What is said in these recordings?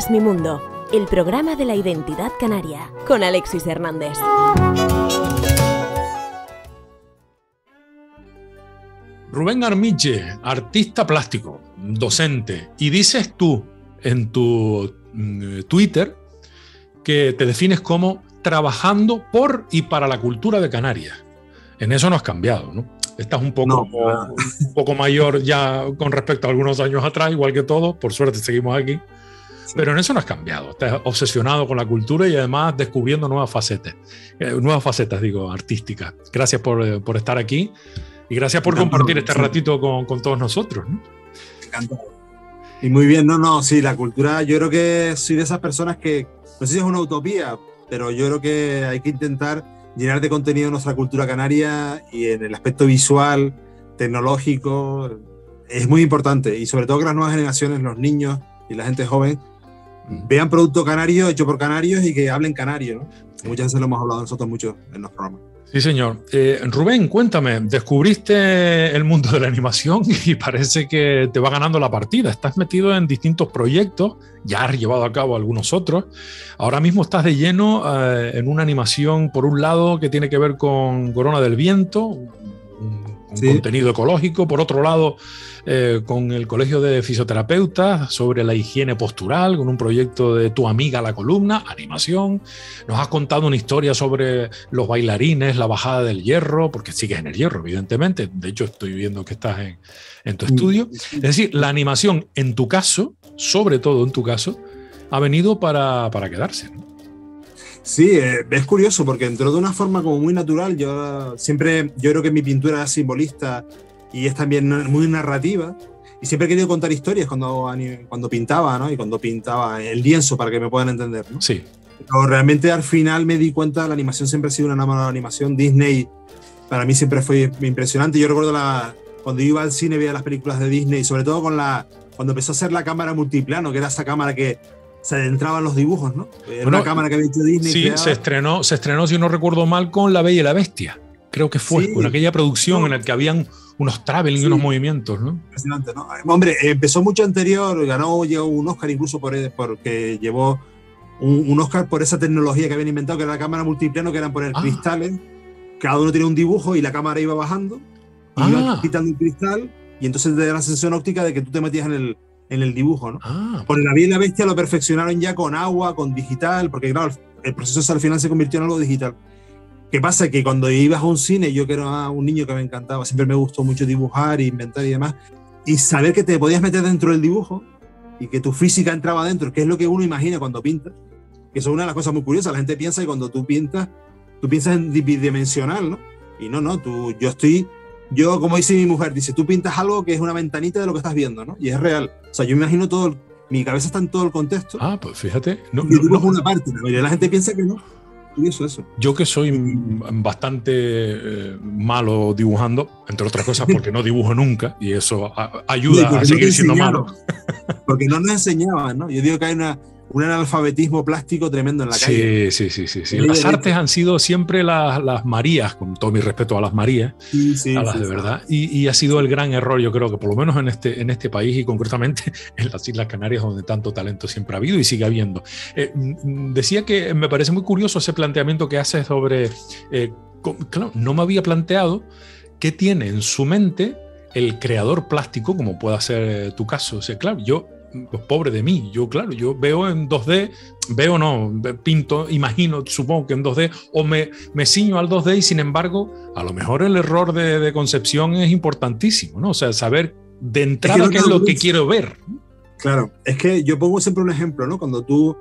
Canarias Mi Mundo, el programa de la identidad canaria, con Alexis Hernández. Rubén Armiche, artista plástico, docente, y dices tú en tu Twitter que te defines como trabajando por y para la cultura de Canarias. En eso no has cambiado, ¿no? Estás un poco mayor ya con respecto a algunos años atrás, igual que todos, por suerte seguimos aquí, sí. Pero en eso no has cambiado. Estás obsesionado con la cultura y además descubriendo nuevas facetas artísticas. Gracias por estar aquí. Y gracias por compartir este ratito con todos nosotros, ¿no? Encantado. Y muy bien, sí, la cultura, yo creo que soy de esas personas que, no sé si es una utopía, pero yo creo que hay que intentar llenar de contenido nuestra cultura canaria y en el aspecto visual, tecnológico, es muy importante. Y sobre todo que las nuevas generaciones, los niños y la gente joven, vean producto canario hecho por canarios y que hablen canario, ¿no? Sí. Muchas veces lo hemos hablado nosotros mucho en los programas. Sí, señor. Rubén, cuéntame, descubriste el mundo de la animación y parece que te va ganando la partida. Estás metido en distintos proyectos, ya has llevado a cabo algunos otros. Ahora mismo estás de lleno en una animación, por un lado, que tiene que ver con Corona del Viento, un sí. contenido ecológico. Por otro lado, con el Colegio de Fisioterapeutas sobre la higiene postural, con un proyecto de Tu Amiga la Columna, animación. Nos has contado una historia sobre los bailarines, la bajada del hierro, porque sigues en el hierro, evidentemente. De hecho, estoy viendo que estás en tu estudio. Es decir, la animación, en tu caso, sobre todo en tu caso, ha venido para quedarse, ¿no? Sí, es curioso porque entró de una forma como muy natural. Yo creo que mi pintura es simbolista y es también muy narrativa, y siempre he querido contar historias cuando pintaba, ¿no? Y cuando pintaba el lienzo, para que me puedan entender, ¿no? Sí. Pero realmente al final me di cuenta, la animación siempre ha sido una nueva animación. Disney para mí siempre fue impresionante. Yo recuerdo cuando iba al cine, veía las películas de Disney, sobre todo cuando empezó a hacer la cámara multiplano, que era esa cámara que se adentraba en los dibujos, ¿no? Era una cámara que había hecho Disney. Sí, se estrenó, si no recuerdo mal, con La Bella y la Bestia. Creo que fue, sí, con aquella producción en la que habían unos traveling y unos movimientos, ¿no? Impresionante, ¿no? Hombre, empezó mucho anterior, llegó un Oscar incluso porque llevó un Oscar por esa tecnología que habían inventado, que era la cámara multiplano, que eran poner cristales, cada uno tenía un dibujo y la cámara iba bajando, iba quitando un cristal, y entonces te da la sensación óptica de que tú te metías en el dibujo, ¿no? Por La Bella y la Bestia lo perfeccionaron ya con agua, con digital, porque claro, el proceso al final se convirtió en algo digital. ¿Qué pasa? Que cuando ibas a un cine, yo que era un niño que me encantaba, siempre me gustó mucho dibujar, inventar y demás, y saber que te podías meter dentro del dibujo y que tu física entraba dentro, que es lo que uno imagina cuando pinta, que eso es una de las cosas muy curiosas. La gente piensa que cuando tú piensas en bidimensional, ¿no? Y yo, como dice mi mujer, dice, tú pintas algo que es una ventanita de lo que estás viendo, ¿no? Y es real. O sea, yo me imagino mi cabeza está en todo el contexto. Pues fíjate. Y dibujo una parte, ¿no? Y la gente piensa que no. Eso. Yo que soy bastante malo dibujando, entre otras cosas porque no dibujo nunca, y eso ayuda a seguir siendo malo. Porque no nos enseñaban, ¿no? Yo digo que hay un analfabetismo plástico tremendo en la calle. Sí. Las artes han sido siempre las Marías, con todo mi respeto a las Marías, a las de verdad, y ha sido el gran error, yo creo que por lo menos en este país y concretamente en las Islas Canarias, donde tanto talento siempre ha habido y sigue habiendo. Decía que me parece muy curioso ese planteamiento que haces sobre, claro, no me había planteado qué tiene en su mente el creador plástico, como pueda ser tu caso. O sea, claro, pues pobre de mí, yo veo en 2D, pinto, imagino, supongo que en 2D, o me ciño al 2D y sin embargo, a lo mejor el error de concepción es importantísimo, ¿no? O sea, saber de entrada qué es lo que quiero ver. Claro, es que yo pongo siempre un ejemplo, ¿no? Cuando tú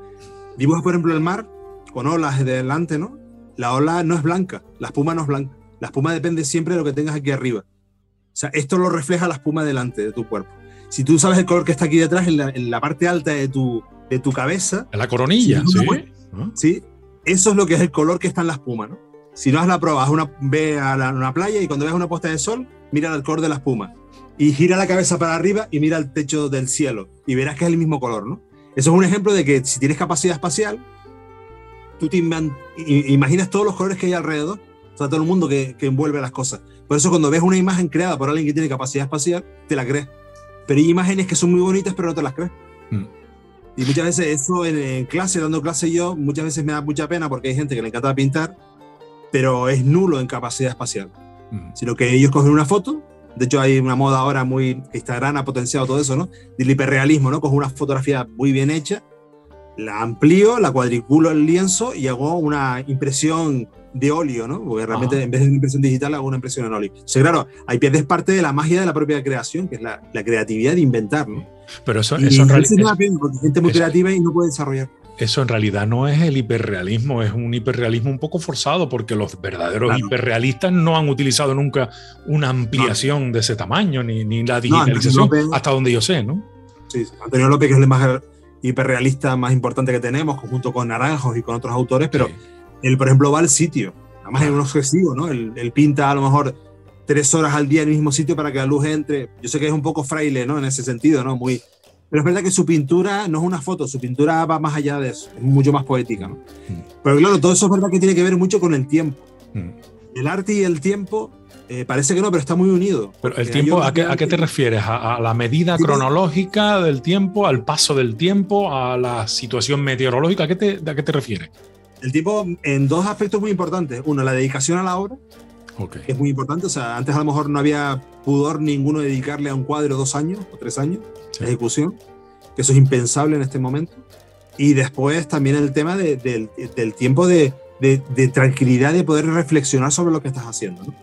dibujas, por ejemplo, el mar, con olas de delante, ¿no? La ola no es blanca, la espuma no es blanca, la espuma depende siempre de lo que tengas aquí arriba. O sea, esto lo refleja la espuma delante de tu cuerpo. Si tú sabes el color que está aquí detrás, en la parte alta de tu cabeza... En la coronilla, sí. Eso es lo que es el color que está en la espuma, ¿no? Si no has la prueba, ve a una playa y cuando veas una puesta de sol, mira el color de la espuma. Y gira la cabeza para arriba y mira el techo del cielo. Y verás que es el mismo color, ¿no? Eso es un ejemplo de que si tienes capacidad espacial, tú te imaginas todos los colores que hay alrededor. O sea, todo el mundo que envuelve las cosas. Por eso cuando ves una imagen creada por alguien que tiene capacidad espacial, te la crees. Pero hay imágenes que son muy bonitas, pero no te las crees. Y muchas veces eso en clase, dando clase yo, muchas veces me da mucha pena porque hay gente que le encanta pintar, pero es nulo en capacidad espacial. Sino que ellos cogen una foto, de hecho hay una moda ahora muy, Instagram ha potenciado todo eso, ¿no? Del hiperrealismo, ¿no? Cojo una fotografía muy bien hecha, la amplío, la cuadriculo el lienzo y hago una impresión de óleo, ¿no? Porque realmente en vez de una impresión digital hago una impresión en óleo. O sea, claro, ahí pierdes parte de la magia de la propia creación, que es la creatividad de inventar, ¿no? Pero eso en realidad porque hay gente muy creativa y no puede desarrollar. Eso en realidad no es el hiperrealismo, es un hiperrealismo un poco forzado, porque los verdaderos hiperrealistas no han utilizado nunca una ampliación de ese tamaño, ni la digitalización, hasta donde yo sé, ¿no? Sí, Antonio López, que es el más hiperrealista más importante que tenemos, junto con Naranjos y con otros autores, pero él, por ejemplo, va al sitio, además es un obsesivo, ¿no? Él pinta a lo mejor 3 horas al día en el mismo sitio para que la luz entre. Yo sé que es un poco fraile, ¿no? En ese sentido, ¿no? Pero es verdad que su pintura no es una foto, su pintura va más allá de eso, es mucho más poética, ¿no? Pero claro, todo eso es verdad que tiene que ver mucho con el tiempo. El arte y el tiempo, parece que no, pero está muy unido. Pero el tiempo, ¿a qué te refieres? ¿A la medida cronológica del tiempo, al paso del tiempo, a la situación meteorológica? ¿A qué te refieres? El tiempo en 2 aspectos muy importantes. Uno, la dedicación a la obra, que es muy importante. O sea, antes a lo mejor no había pudor ninguno de dedicarle a un cuadro 2 años o 3 años de ejecución, que eso es impensable en este momento. Y después también el tema del tiempo de tranquilidad, de poder reflexionar sobre lo que estás haciendo, ¿no?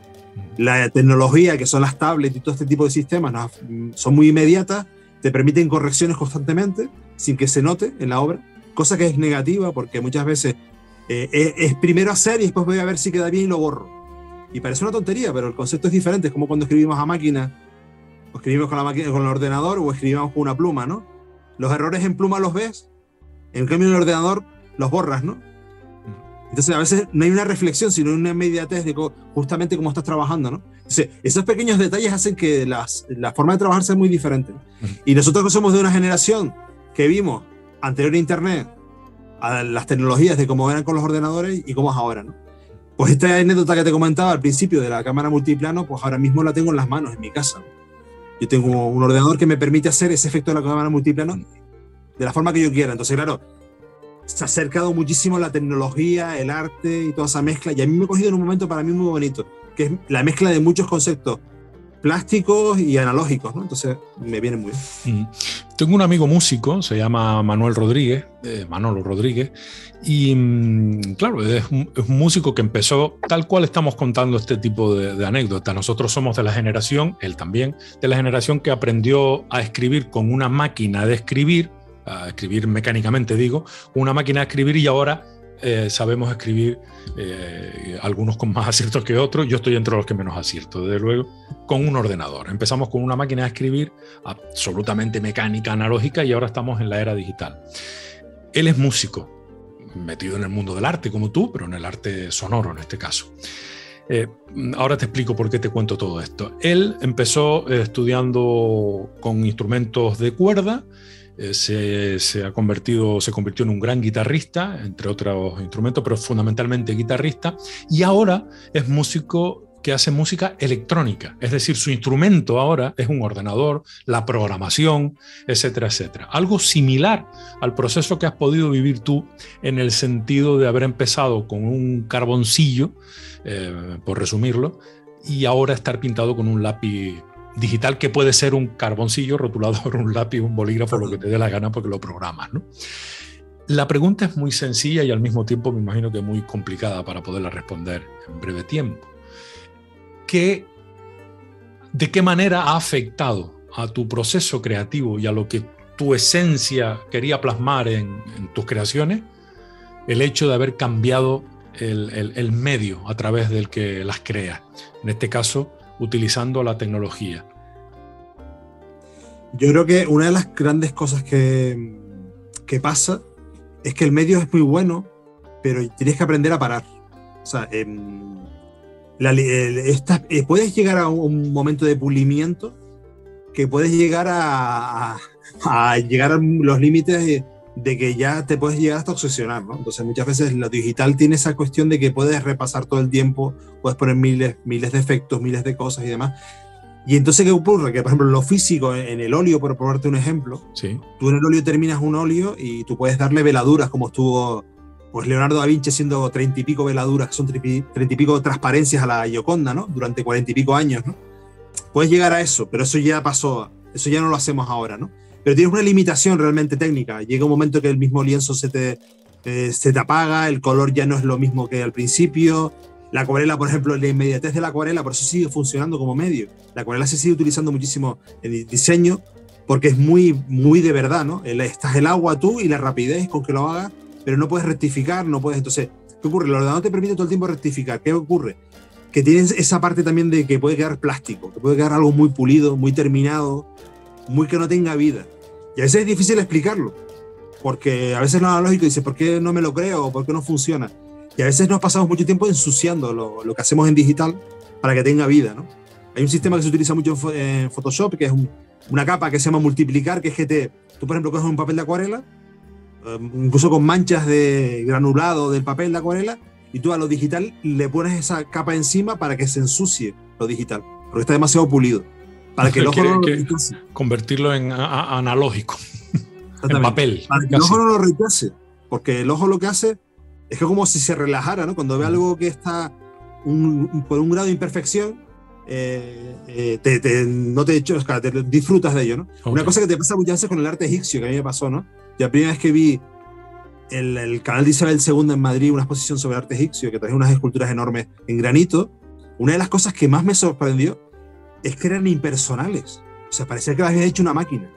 La tecnología, que son las tablets y todo este tipo de sistemas, son muy inmediatas, te permiten correcciones constantemente sin que se note en la obra, cosa que es negativa porque muchas veces es primero hacer y después voy a ver si queda bien y lo borro. Y parece una tontería, pero el concepto es diferente. Es como cuando escribimos a máquina, o escribimos con el ordenador, o escribimos con una pluma, ¿no? Los errores en pluma los ves, en cambio en el ordenador los borras, ¿no? Entonces a veces no hay una reflexión, sino una inmediatez de justamente cómo estás trabajando, ¿no? Entonces, esos pequeños detalles hacen que la forma de trabajar sea muy diferente. Y nosotros que somos de una generación que vimos anterior a Internet a las tecnologías de cómo eran con los ordenadores y cómo es ahora, ¿no? Pues esta anécdota que te comentaba al principio de la cámara multiplano, pues ahora mismo la tengo en las manos en mi casa. Yo tengo un ordenador que me permite hacer ese efecto de la cámara multiplano de la forma que yo quiera. Entonces, claro, se ha acercado muchísimo la tecnología, el arte y toda esa mezcla. Y a mí me ha cogido en un momento para mí muy bonito, que es la mezcla de muchos conceptos plásticos y analógicos, ¿no? Entonces me viene muy bien. Tengo un amigo músico, se llama Manolo Rodríguez, y claro, es un músico que empezó tal cual estamos contando este tipo de anécdotas. Nosotros somos de la generación, él también, de la generación que aprendió a escribir con una máquina de escribir, a escribir mecánicamente digo, una máquina de escribir, y ahora sabemos escribir, algunos con más aciertos que otros. Yo estoy entre los que menos acierto, desde luego, con un ordenador. Empezamos con una máquina de escribir absolutamente mecánica, analógica, y ahora estamos en la era digital. Él es músico, metido en el mundo del arte como tú, pero en el arte sonoro en este caso. Ahora te explico por qué te cuento todo esto. Él empezó estudiando con instrumentos de cuerda. Se convirtió en un gran guitarrista, entre otros instrumentos, pero fundamentalmente guitarrista, y ahora es músico que hace música electrónica, es decir, su instrumento ahora es un ordenador, la programación, etcétera, etcétera. Algo similar al proceso que has podido vivir tú, en el sentido de haber empezado con un carboncillo, por resumirlo, y ahora estar pintado con un lápiz digital, que puede ser un carboncillo, rotulador, un lápiz, un bolígrafo, lo que te dé la gana, porque lo programas, ¿no? La pregunta es muy sencilla y al mismo tiempo me imagino que muy complicada para poderla responder en breve tiempo. ¿De qué manera ha afectado a tu proceso creativo y a lo que tu esencia quería plasmar en tus creaciones el hecho de haber cambiado el medio a través del que las creas? En este caso, utilizando la tecnología. Yo creo que una de las grandes cosas que pasa es que el medio es muy bueno, pero tienes que aprender a parar. O sea, puedes llegar a un momento de pulimiento que puedes llegar a llegar a los límites de que ya te puedes llegar hasta obsesionar, ¿no? Entonces muchas veces lo digital tiene esa cuestión de que puedes repasar todo el tiempo, puedes poner miles de efectos, miles de cosas y demás. Y entonces, ¿qué ocurre? Que, por ejemplo, en lo físico, en el óleo, por ponerte un ejemplo, Sí. tú en el óleo terminas un óleo y tú puedes darle veladuras, como estuvo pues Leonardo da Vinci haciendo 30 y pico veladuras, que son 30 y pico transparencias a la Gioconda, ¿no? Durante 40 y pico años, ¿no? Puedes llegar a eso, pero eso ya pasó, eso ya no lo hacemos ahora, ¿no? Pero tienes una limitación realmente técnica. Llega un momento que el mismo lienzo se te apaga, el color ya no es lo mismo que al principio. La acuarela, por ejemplo, la inmediatez de la acuarela, por eso sigue funcionando como medio. La acuarela se sigue utilizando muchísimo en el diseño porque es muy, muy de verdad, ¿no? Estás el agua tú y la rapidez con que lo hagas, pero no puedes rectificar, no puedes. Entonces, ¿qué ocurre? El ordenador te permite todo el tiempo rectificar. ¿Qué ocurre? Que tienes esa parte también de que puede quedar plástico, que puede quedar algo muy pulido, muy terminado, muy que no tenga vida. Y a veces es difícil explicarlo, porque a veces lo analógico dice, ¿por qué no me lo creo? ¿Por qué no funciona? Y a veces nos pasamos mucho tiempo ensuciando lo que hacemos en digital para que tenga vida, ¿no? Hay un sistema que se utiliza mucho en Photoshop, que es una capa que se llama multiplicar, que es que tú, por ejemplo, coges un papel de acuarela, incluso con manchas de granulado del papel de acuarela, y tú a lo digital le pones esa capa encima para que se ensucie lo digital, porque está demasiado pulido. Para que el ojo no lo rechace. Convertirlo en analógico, en papel. Para que el ojo no lo rechace, porque el ojo lo que hace es que como si se relajara, ¿no? Cuando ve algo que está por un grado de imperfección, no te disfrutas de ello, ¿no? Okay. Una cosa que te pasa muchas veces con el arte egipcio, que a mí me pasó, ¿no? La primera vez que vi el canal de Isabel II en Madrid, una exposición sobre arte egipcio, que traía unas esculturas enormes en granito, una de las cosas que más me sorprendió es que eran impersonales. O sea, parecía que las había hecho una máquina.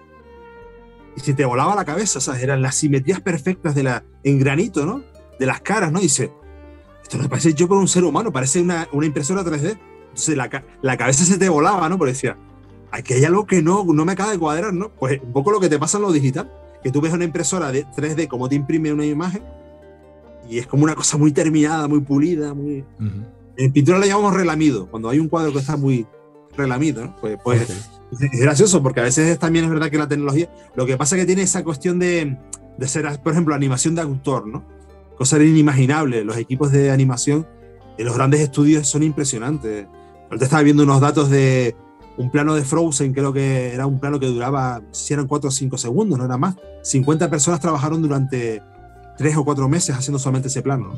Y se te volaba la cabeza, o sea, eran las simetrías perfectas en granito, ¿no? De las caras, ¿no? Dice, esto no parece hecho por un ser humano, parece una impresora 3D. Entonces la cabeza se te volaba, ¿no? Porque decía, aquí hay algo que no me acaba de cuadrar, ¿no? Pues un poco lo que te pasa en lo digital, que tú ves una impresora de 3D como te imprime una imagen y es como una cosa muy terminada, muy pulida, muy... En pintura le llamamos relamido, cuando hay un cuadro que está muy relamido, ¿no? Pues okay. Es gracioso porque a veces también es verdad que la tecnología, lo que pasa es que tiene esa cuestión de ser, por ejemplo, animación de autor, ¿no? Cosa inimaginable. Los equipos de animación en los grandes estudios son impresionantes. Ahorita estaba viendo unos datos de un plano de Frozen, creo que era un plano que duraba, si eran 4 o 5 segundos, no era más. 50 personas trabajaron durante 3 o 4 meses haciendo solamente ese plano,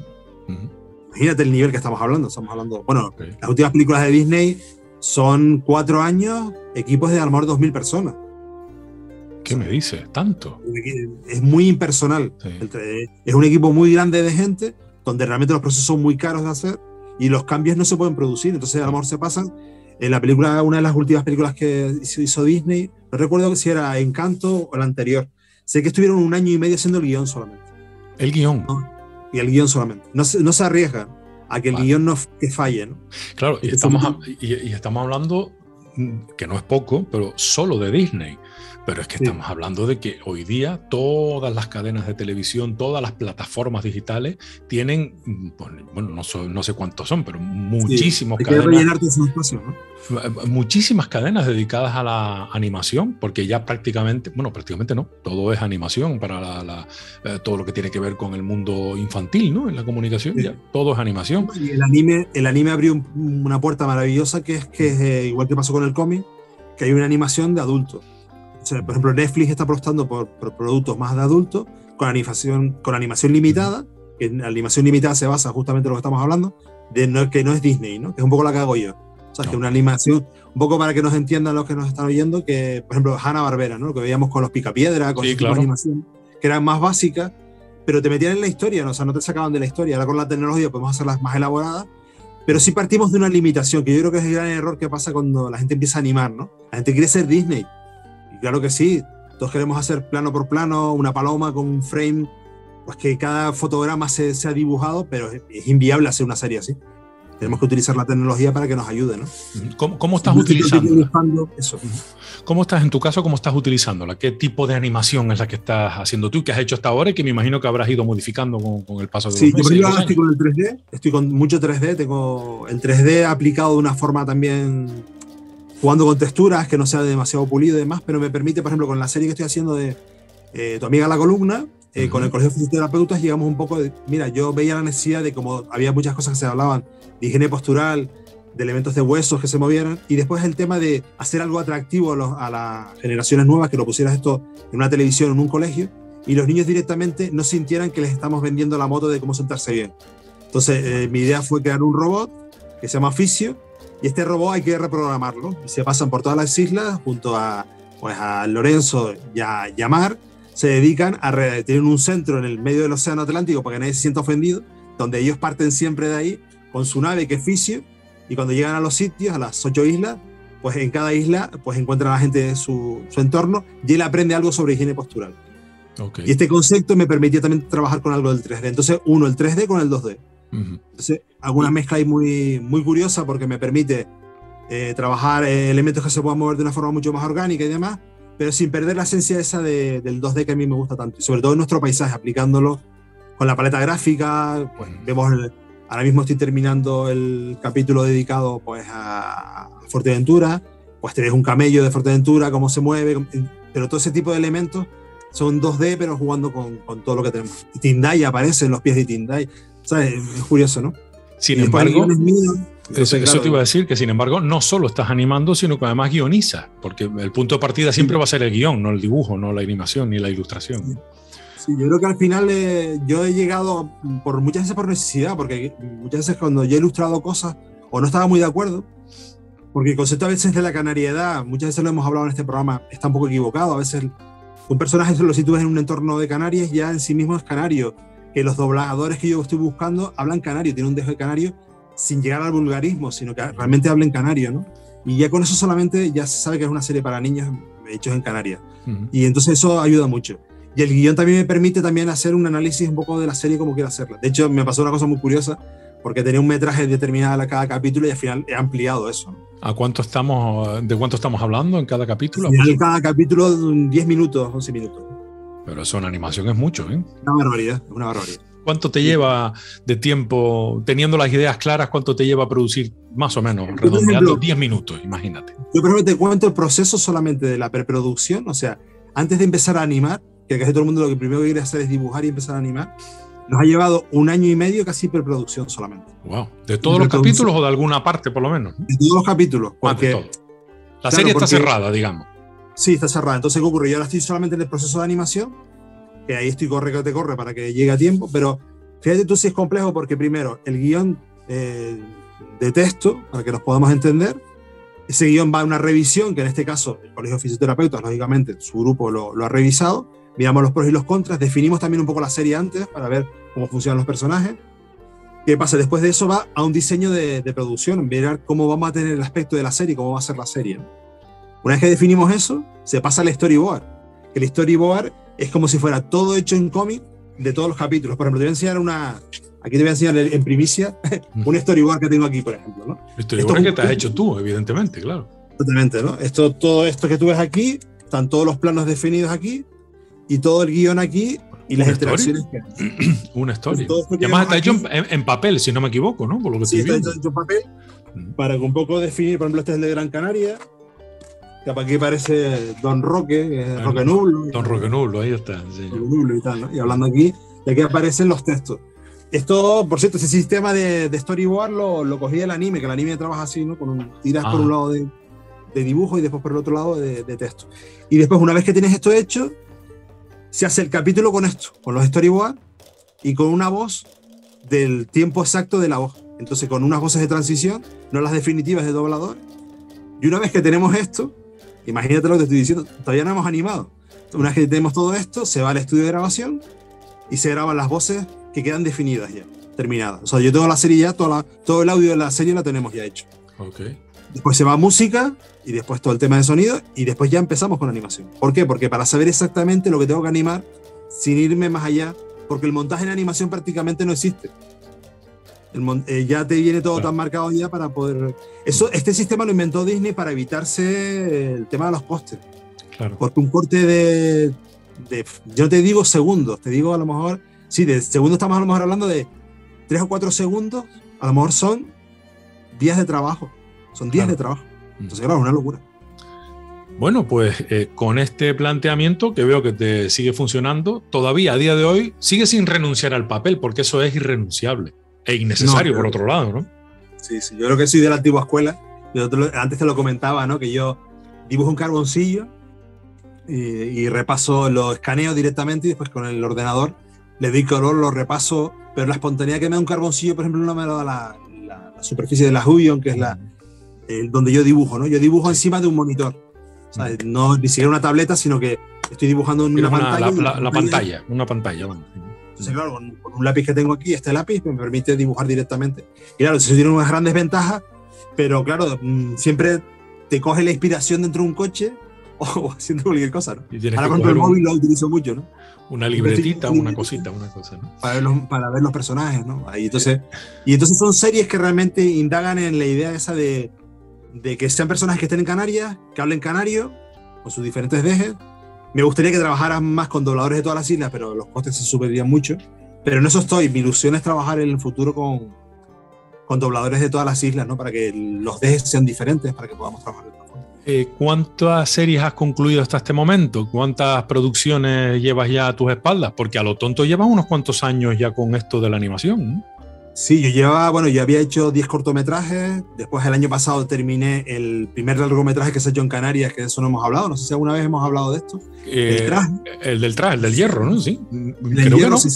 ¿no? Imagínate el nivel que estamos hablando. Bueno, okay. Las últimas películas de Disney son 4 años, equipos de a lo mejor 2.000 personas. ¿Qué me dices? ¿Tanto? Es muy impersonal. Sí. Es un equipo muy grande de gente, donde realmente los procesos son muy caros de hacer y los cambios no se pueden producir. Entonces, a lo mejor se pasan. En la película, una de las últimas películas que hizo Disney, no recuerdo si era Encanto o la anterior. Sé que estuvieron 1 año y medio haciendo el guión solamente. ¿El guión? ¿No? Y el guión solamente. No se arriesgan a que el guión que falle, ¿no? Claro, y estamos hablando, que no es poco, pero solo de Disney. Pero es que estamos hablando de que hoy día todas las cadenas de televisión, todas las plataformas digitales tienen, bueno, no sé cuántos son, pero muchísimos muchísimas cadenas dedicadas a la animación, porque ya prácticamente no, todo es animación para todo lo que tiene que ver con el mundo infantil, ¿no? En la comunicación, ya todo es animación. Y el anime abrió una puerta maravillosa que es igual que pasó con el cómic, que hay una animación de adultos. O sea, por ejemplo, Netflix está apostando por productos más de adultos con animación limitada, que en animación limitada se basa justamente en lo que estamos hablando, que no es Disney, ¿no? Que es un poco la que hago yo. O sea, que una animación, un poco para que nos entiendan los que nos están oyendo, que, por ejemplo, Hanna-Barbera, ¿no? Lo que veíamos con los Picapiedra, con esa animación, que eran más básicas, pero te metían en la historia, ¿no? O sea, no te sacaban de la historia. Ahora con la tecnología podemos hacerlas más elaboradas, pero sí partimos de una limitación, que yo creo que es el gran error que pasa cuando la gente empieza a animar, ¿no? La gente quiere ser Disney. Claro que sí, todos queremos hacer plano por plano, una paloma con un frame, pues que cada fotograma sea dibujado, pero es inviable hacer una serie así. Tenemos que utilizar la tecnología para que nos ayude, ¿no? ¿Cómo estás utilizándola? ¿Cómo estás en tu caso? ¿Cómo estás utilizándola? ¿Qué tipo de animación es la que estás haciendo tú? ¿Qué has hecho hasta ahora? Y que me imagino que habrás ido modificando con el paso de los meses. Sí, yo estoy con el 3D, estoy con mucho 3D, tengo el 3D aplicado de una forma también jugando con texturas, que no sea demasiado pulido y demás, pero me permite, por ejemplo, con la serie que estoy haciendo de Tu amiga la columna, con el Colegio de Fisioterapeutas llegamos un poco de, mira, yo veía la necesidad de, como había muchas cosas que se hablaban de higiene postural, de elementos de huesos que se movieran, y después el tema de hacer algo atractivo a las generaciones nuevas, que lo pusieras esto en una televisión, en un colegio, y los niños directamente no sintieran que les estamos vendiendo la moto de cómo sentarse bien. Entonces mi idea fue crear un robot que se llama Fisio, y este robot hay que reprogramarlo, y se pasan por todas las islas junto a, pues, a Lorenzo y a Mar. Se dedican a tener un centro en el medio del océano Atlántico para que nadie se sienta ofendido, donde ellos parten siempre de ahí con su nave, que es Fisio, y cuando llegan a los sitios, a las 8 islas, pues en cada isla pues encuentran a la gente de su entorno, y él aprende algo sobre higiene postural. Okay. Y este concepto me permitía también trabajar con algo del 3D. Entonces, uno el 3D con el 2D. Entonces, alguna mezcla ahí muy, muy curiosa, porque me permite trabajar elementos que se puedan mover de una forma mucho más orgánica y demás, pero sin perder la esencia esa del 2D que a mí me gusta tanto. Y sobre todo en nuestro paisaje, aplicándolo con la paleta gráfica. Pues vemos ahora mismo estoy terminando el capítulo dedicado pues a Fuerteventura, pues te ves un camello de Fuerteventura, cómo se mueve, pero todo ese tipo de elementos son 2D, pero jugando con todo lo que tenemos. Y Tindai aparece en los pies de Tindai, ¿sabes? Es curioso, ¿no? Sin embargo, eso te iba a decir, que sin embargo no solo estás animando, sino que además guionizas, porque el punto de partida siempre va a ser el guión, no el dibujo, no la animación ni la ilustración. Sí, yo creo que al final yo he llegado muchas veces por necesidad, porque muchas veces cuando yo he ilustrado cosas o no estaba muy de acuerdo, porque el concepto a veces de la canariedad, muchas veces lo hemos hablado en este programa, está un poco equivocado. A veces un personaje, si lo sitúas en un entorno de Canarias, ya en sí mismo es canario, que los dobladores que yo estoy buscando hablan canario, tienen un dejo de canario sin llegar al vulgarismo, sino que realmente hablen canario, ¿no? Y ya con eso solamente ya se sabe que es una serie para niños hechos en Canarias. Y entonces eso ayuda mucho. Y el guión también me permite también hacer un análisis un poco de la serie como quiero hacerla. De hecho, me pasó una cosa muy curiosa, porque tenía un metraje determinado a cada capítulo y al final he ampliado eso. ¿De cuánto estamos hablando en cada capítulo? En cada capítulo 10 minutos, 11 minutos. Pero eso en animación es mucho, ¿eh? Una barbaridad, una barbaridad. ¿Cuánto te lleva de tiempo, teniendo las ideas claras, cuánto te lleva a producir, más o menos, redondeando 10 minutos, imagínate? Yo, por ejemplo, te cuento el proceso solamente de la preproducción, o sea, antes de empezar a animar, que casi todo el mundo lo que primero quiere hacer es dibujar y empezar a animar, nos ha llevado 1 año y medio casi preproducción solamente. Wow. ¿De todos los capítulos o de alguna parte, por lo menos? De todos los capítulos. Porque, de todo. La serie está cerrada, digamos. Sí, está cerrada. Entonces, ¿qué ocurre? Yo ahora estoy solamente en el proceso de animación, que ahí estoy corre para que llegue a tiempo, pero fíjate tú si es complejo, porque primero, el guión de texto, para que nos podamos entender, ese guión va a una revisión, que en este caso el Colegio de Fisioterapeutas, lógicamente, su grupo lo ha revisado, miramos los pros y los contras, definimos también un poco la serie antes, para ver cómo funcionan los personajes. ¿Qué pasa? Después de eso va a un diseño de producción, mirar cómo vamos a tener el aspecto de la serie, cómo va a ser la serie. Una vez que definimos eso, se pasa al storyboard. El storyboard es como si fuera todo hecho en cómic de todos los capítulos. Por ejemplo, te voy a enseñar aquí te voy a enseñar en primicia un storyboard que tengo aquí, por ejemplo, ¿no? El storyboard que te has hecho tú, evidentemente, claro. Totalmente, ¿no? Todo esto que tú ves aquí, están todos los planos definidos aquí y todo el guión aquí y las interacciones que hay. Una historia. Y además está hecho en papel, si no me equivoco, ¿no? Por lo que sí, está hecho en papel para que un poco definir. Por ejemplo, este es el de Gran Canaria, que aquí aparece Don Roque, Roque Nublo. Don Roque Nublo, ahí está. Sí. Roque Nublo y tal, ¿no? Y hablando aquí, y aquí aparecen los textos. Esto, por cierto, ese sistema de storyboard lo cogí del anime, que el anime trabaja así, ¿no? Tiras por un lado de dibujo y después por el otro lado de texto. Y después, una vez que tienes esto hecho, se hace el capítulo con esto, con los storyboards y con una voz del tiempo exacto de la voz. Entonces, con unas voces de transición, no las definitivas de doblador. Y una vez que tenemos esto, imagínate lo que te estoy diciendo, todavía no hemos animado. Una vez que tenemos todo esto, se va al estudio de grabación y se graban las voces que quedan definidas ya, terminadas. O sea, yo tengo la serie ya, todo el audio de la serie la tenemos ya hecho. Okay. Después se va a música y después todo el tema de sonido y después ya empezamos con animación. ¿Por qué? Porque para saber exactamente lo que tengo que animar sin irme más allá, porque el montaje en animación prácticamente no existe. Ya te viene todo tan marcado ya para poder... Este sistema lo inventó Disney para evitarse el tema de los pósteres. Claro. Porque un corte de... Yo no te digo segundos, te digo a lo mejor... Sí, de segundos estamos a lo mejor hablando de 3 o 4 segundos, a lo mejor son días de trabajo. Son días de trabajo. Entonces, claro, es una locura. Bueno, pues con este planteamiento que veo que te sigue funcionando, todavía a día de hoy sigue sin renunciar al papel, porque eso es irrenunciable e innecesario, por otro lado, ¿no? Sí, sí, yo creo que soy de la antigua escuela. Antes te lo comentaba, ¿no? Que yo dibujo un carboncillo y repaso, lo escaneo directamente y después con el ordenador le doy color, lo repaso, pero la espontaneidad que me da un carboncillo, por ejemplo, no me lo da la superficie de la Huion, que es donde yo dibujo, ¿no? Yo dibujo encima de un monitor. O sea, no ni siquiera una tableta, sino que estoy dibujando en una pantalla. Una pantalla. Entonces, claro, con un lápiz que tengo aquí, este lápiz me permite dibujar directamente. Y claro, eso tiene unas grandes ventajas, pero claro, siempre te coge la inspiración dentro de un coche o haciendo cualquier cosa, ¿no? Ahora con el móvil lo utilizo mucho, ¿no? Una libretita, una cosa, ¿no? Para ver los personajes, ¿no? Y entonces son series que realmente indagan en la idea esa de que sean personajes que estén en Canarias, que hablen canario, con sus diferentes dejes. Me gustaría que trabajaran más con dobladores de todas las islas, pero los costes se subirían mucho. Pero en eso estoy. Mi ilusión es trabajar en el futuro con dobladores de todas las islas, ¿no? Para que los dejes sean diferentes, para que podamos trabajar de otra forma. ¿Cuántas series has concluido hasta este momento? ¿Cuántas producciones llevas ya a tus espaldas? Porque a lo tonto llevas unos cuantos años ya con esto de la animación, ¿no? Sí, yo había hecho 10 cortometrajes, después el año pasado terminé el primer largometraje que se ha hecho en Canarias, que de eso no hemos hablado, no sé si alguna vez hemos hablado de esto. El del hierro, ¿no? Sí. Creo que no. Sí.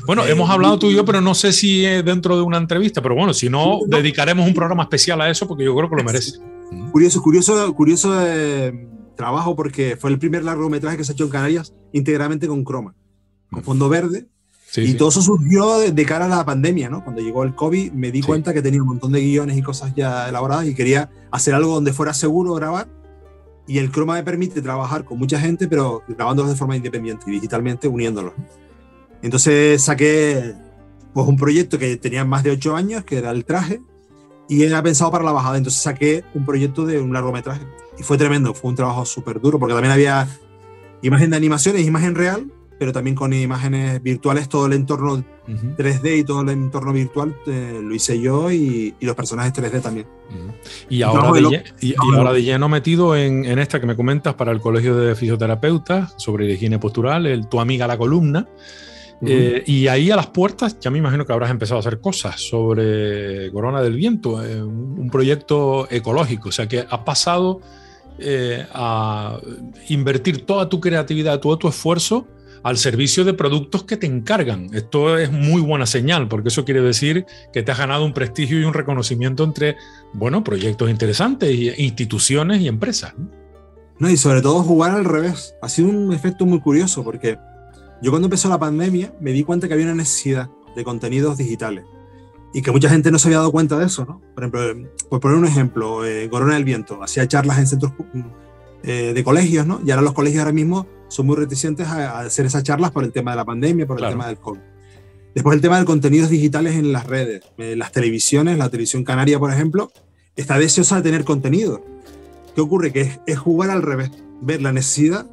Bueno, hemos hablado tú y yo, pero no sé si dentro de una entrevista, pero bueno, si no, dedicaremos un programa especial a eso porque yo creo que lo merece. Curioso trabajo, porque fue el primer largometraje que se ha hecho en Canarias íntegramente con croma, con fondo verde. Sí. Todo eso surgió de cara a la pandemia, ¿no? Cuando llegó el COVID me di cuenta que tenía un montón de guiones y cosas ya elaboradas y quería hacer algo donde fuera seguro grabar, y el croma me permite trabajar con mucha gente, pero grabándolos de forma independiente y digitalmente uniéndolos. Entonces saqué pues un proyecto que tenía más de 8 años, que era el traje, y era pensado para la bajada. Entonces saqué un proyecto de un largometraje y fue tremendo, fue un trabajo súper duro, porque también había imagen de animaciones, imagen real, pero también con imágenes virtuales. Todo el entorno 3D y todo el entorno virtual lo hice yo, y los personajes 3D también. Y ahora de lleno metido en esta que me comentas para el Colegio de Fisioterapeutas sobre la higiene postural, Tu amiga la columna. Y ahí a las puertas ya me imagino que habrás empezado a hacer cosas sobre Corona del Viento, un proyecto ecológico, o sea que has pasado a invertir toda tu creatividad, todo tu esfuerzo al servicio de productos que te encargan. Esto es muy buena señal, porque eso quiere decir que te has ganado un prestigio y un reconocimiento entre, bueno, proyectos interesantes, instituciones y empresas, ¿no? No, y sobre todo jugar al revés. Ha sido un efecto muy curioso, porque yo cuando empezó la pandemia me di cuenta que había una necesidad de contenidos digitales y que mucha gente no se había dado cuenta de eso, ¿no? Por ejemplo, por poner un ejemplo, Corona del Viento hacía charlas en centros de colegios, ¿no? Y ahora los colegios ahora mismo son muy reticentes a hacer esas charlas por el tema de la pandemia, por el tema del COVID. Después el tema de contenidos digitales en las redes, las televisiones, la televisión canaria, por ejemplo, está deseosa de tener contenido. ¿Qué ocurre? Que es jugar al revés, ver la necesidad.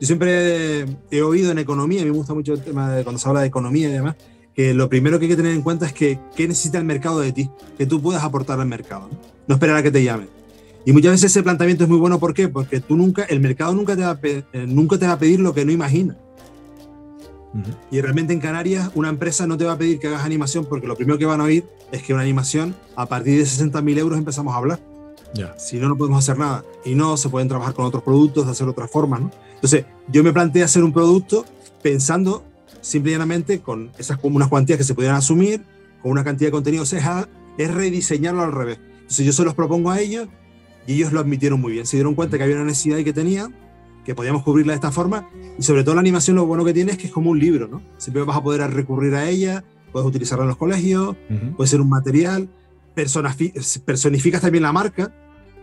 Yo siempre he oído en economía, a mí me gusta mucho el tema de cuando se habla de economía y demás, que lo primero que hay que tener en cuenta es que qué necesita el mercado de ti, que tú puedas aportar al mercado, no esperar a que te llamen. Y muchas veces ese planteamiento es muy bueno. ¿Por qué? Porque el mercado nunca te va a pedir lo que no imagina. Y realmente en Canarias una empresa no te va a pedir que hagas animación, porque lo primero que van a oír es que una animación a partir de 60.000 euros empezamos a hablar. Si no, no podemos hacer nada. Y no se pueden trabajar con otros productos, de hacer otras formas, ¿no? Entonces yo me planteé hacer un producto pensando simple y llanamente con unas cuantías que se pudieran asumir, con una cantidad de contenido. O sea, es rediseñarlo al revés. Entonces yo se los propongo a ellos y ellos lo admitieron muy bien. Se dieron cuenta que había una necesidad y que tenían, que podíamos cubrirla de esta forma. Y sobre todo la animación, lo bueno que tiene es que es como un libro, ¿no? Siempre vas a poder recurrir a ella, puedes utilizarla en los colegios, puede ser un material, personificas también la marca,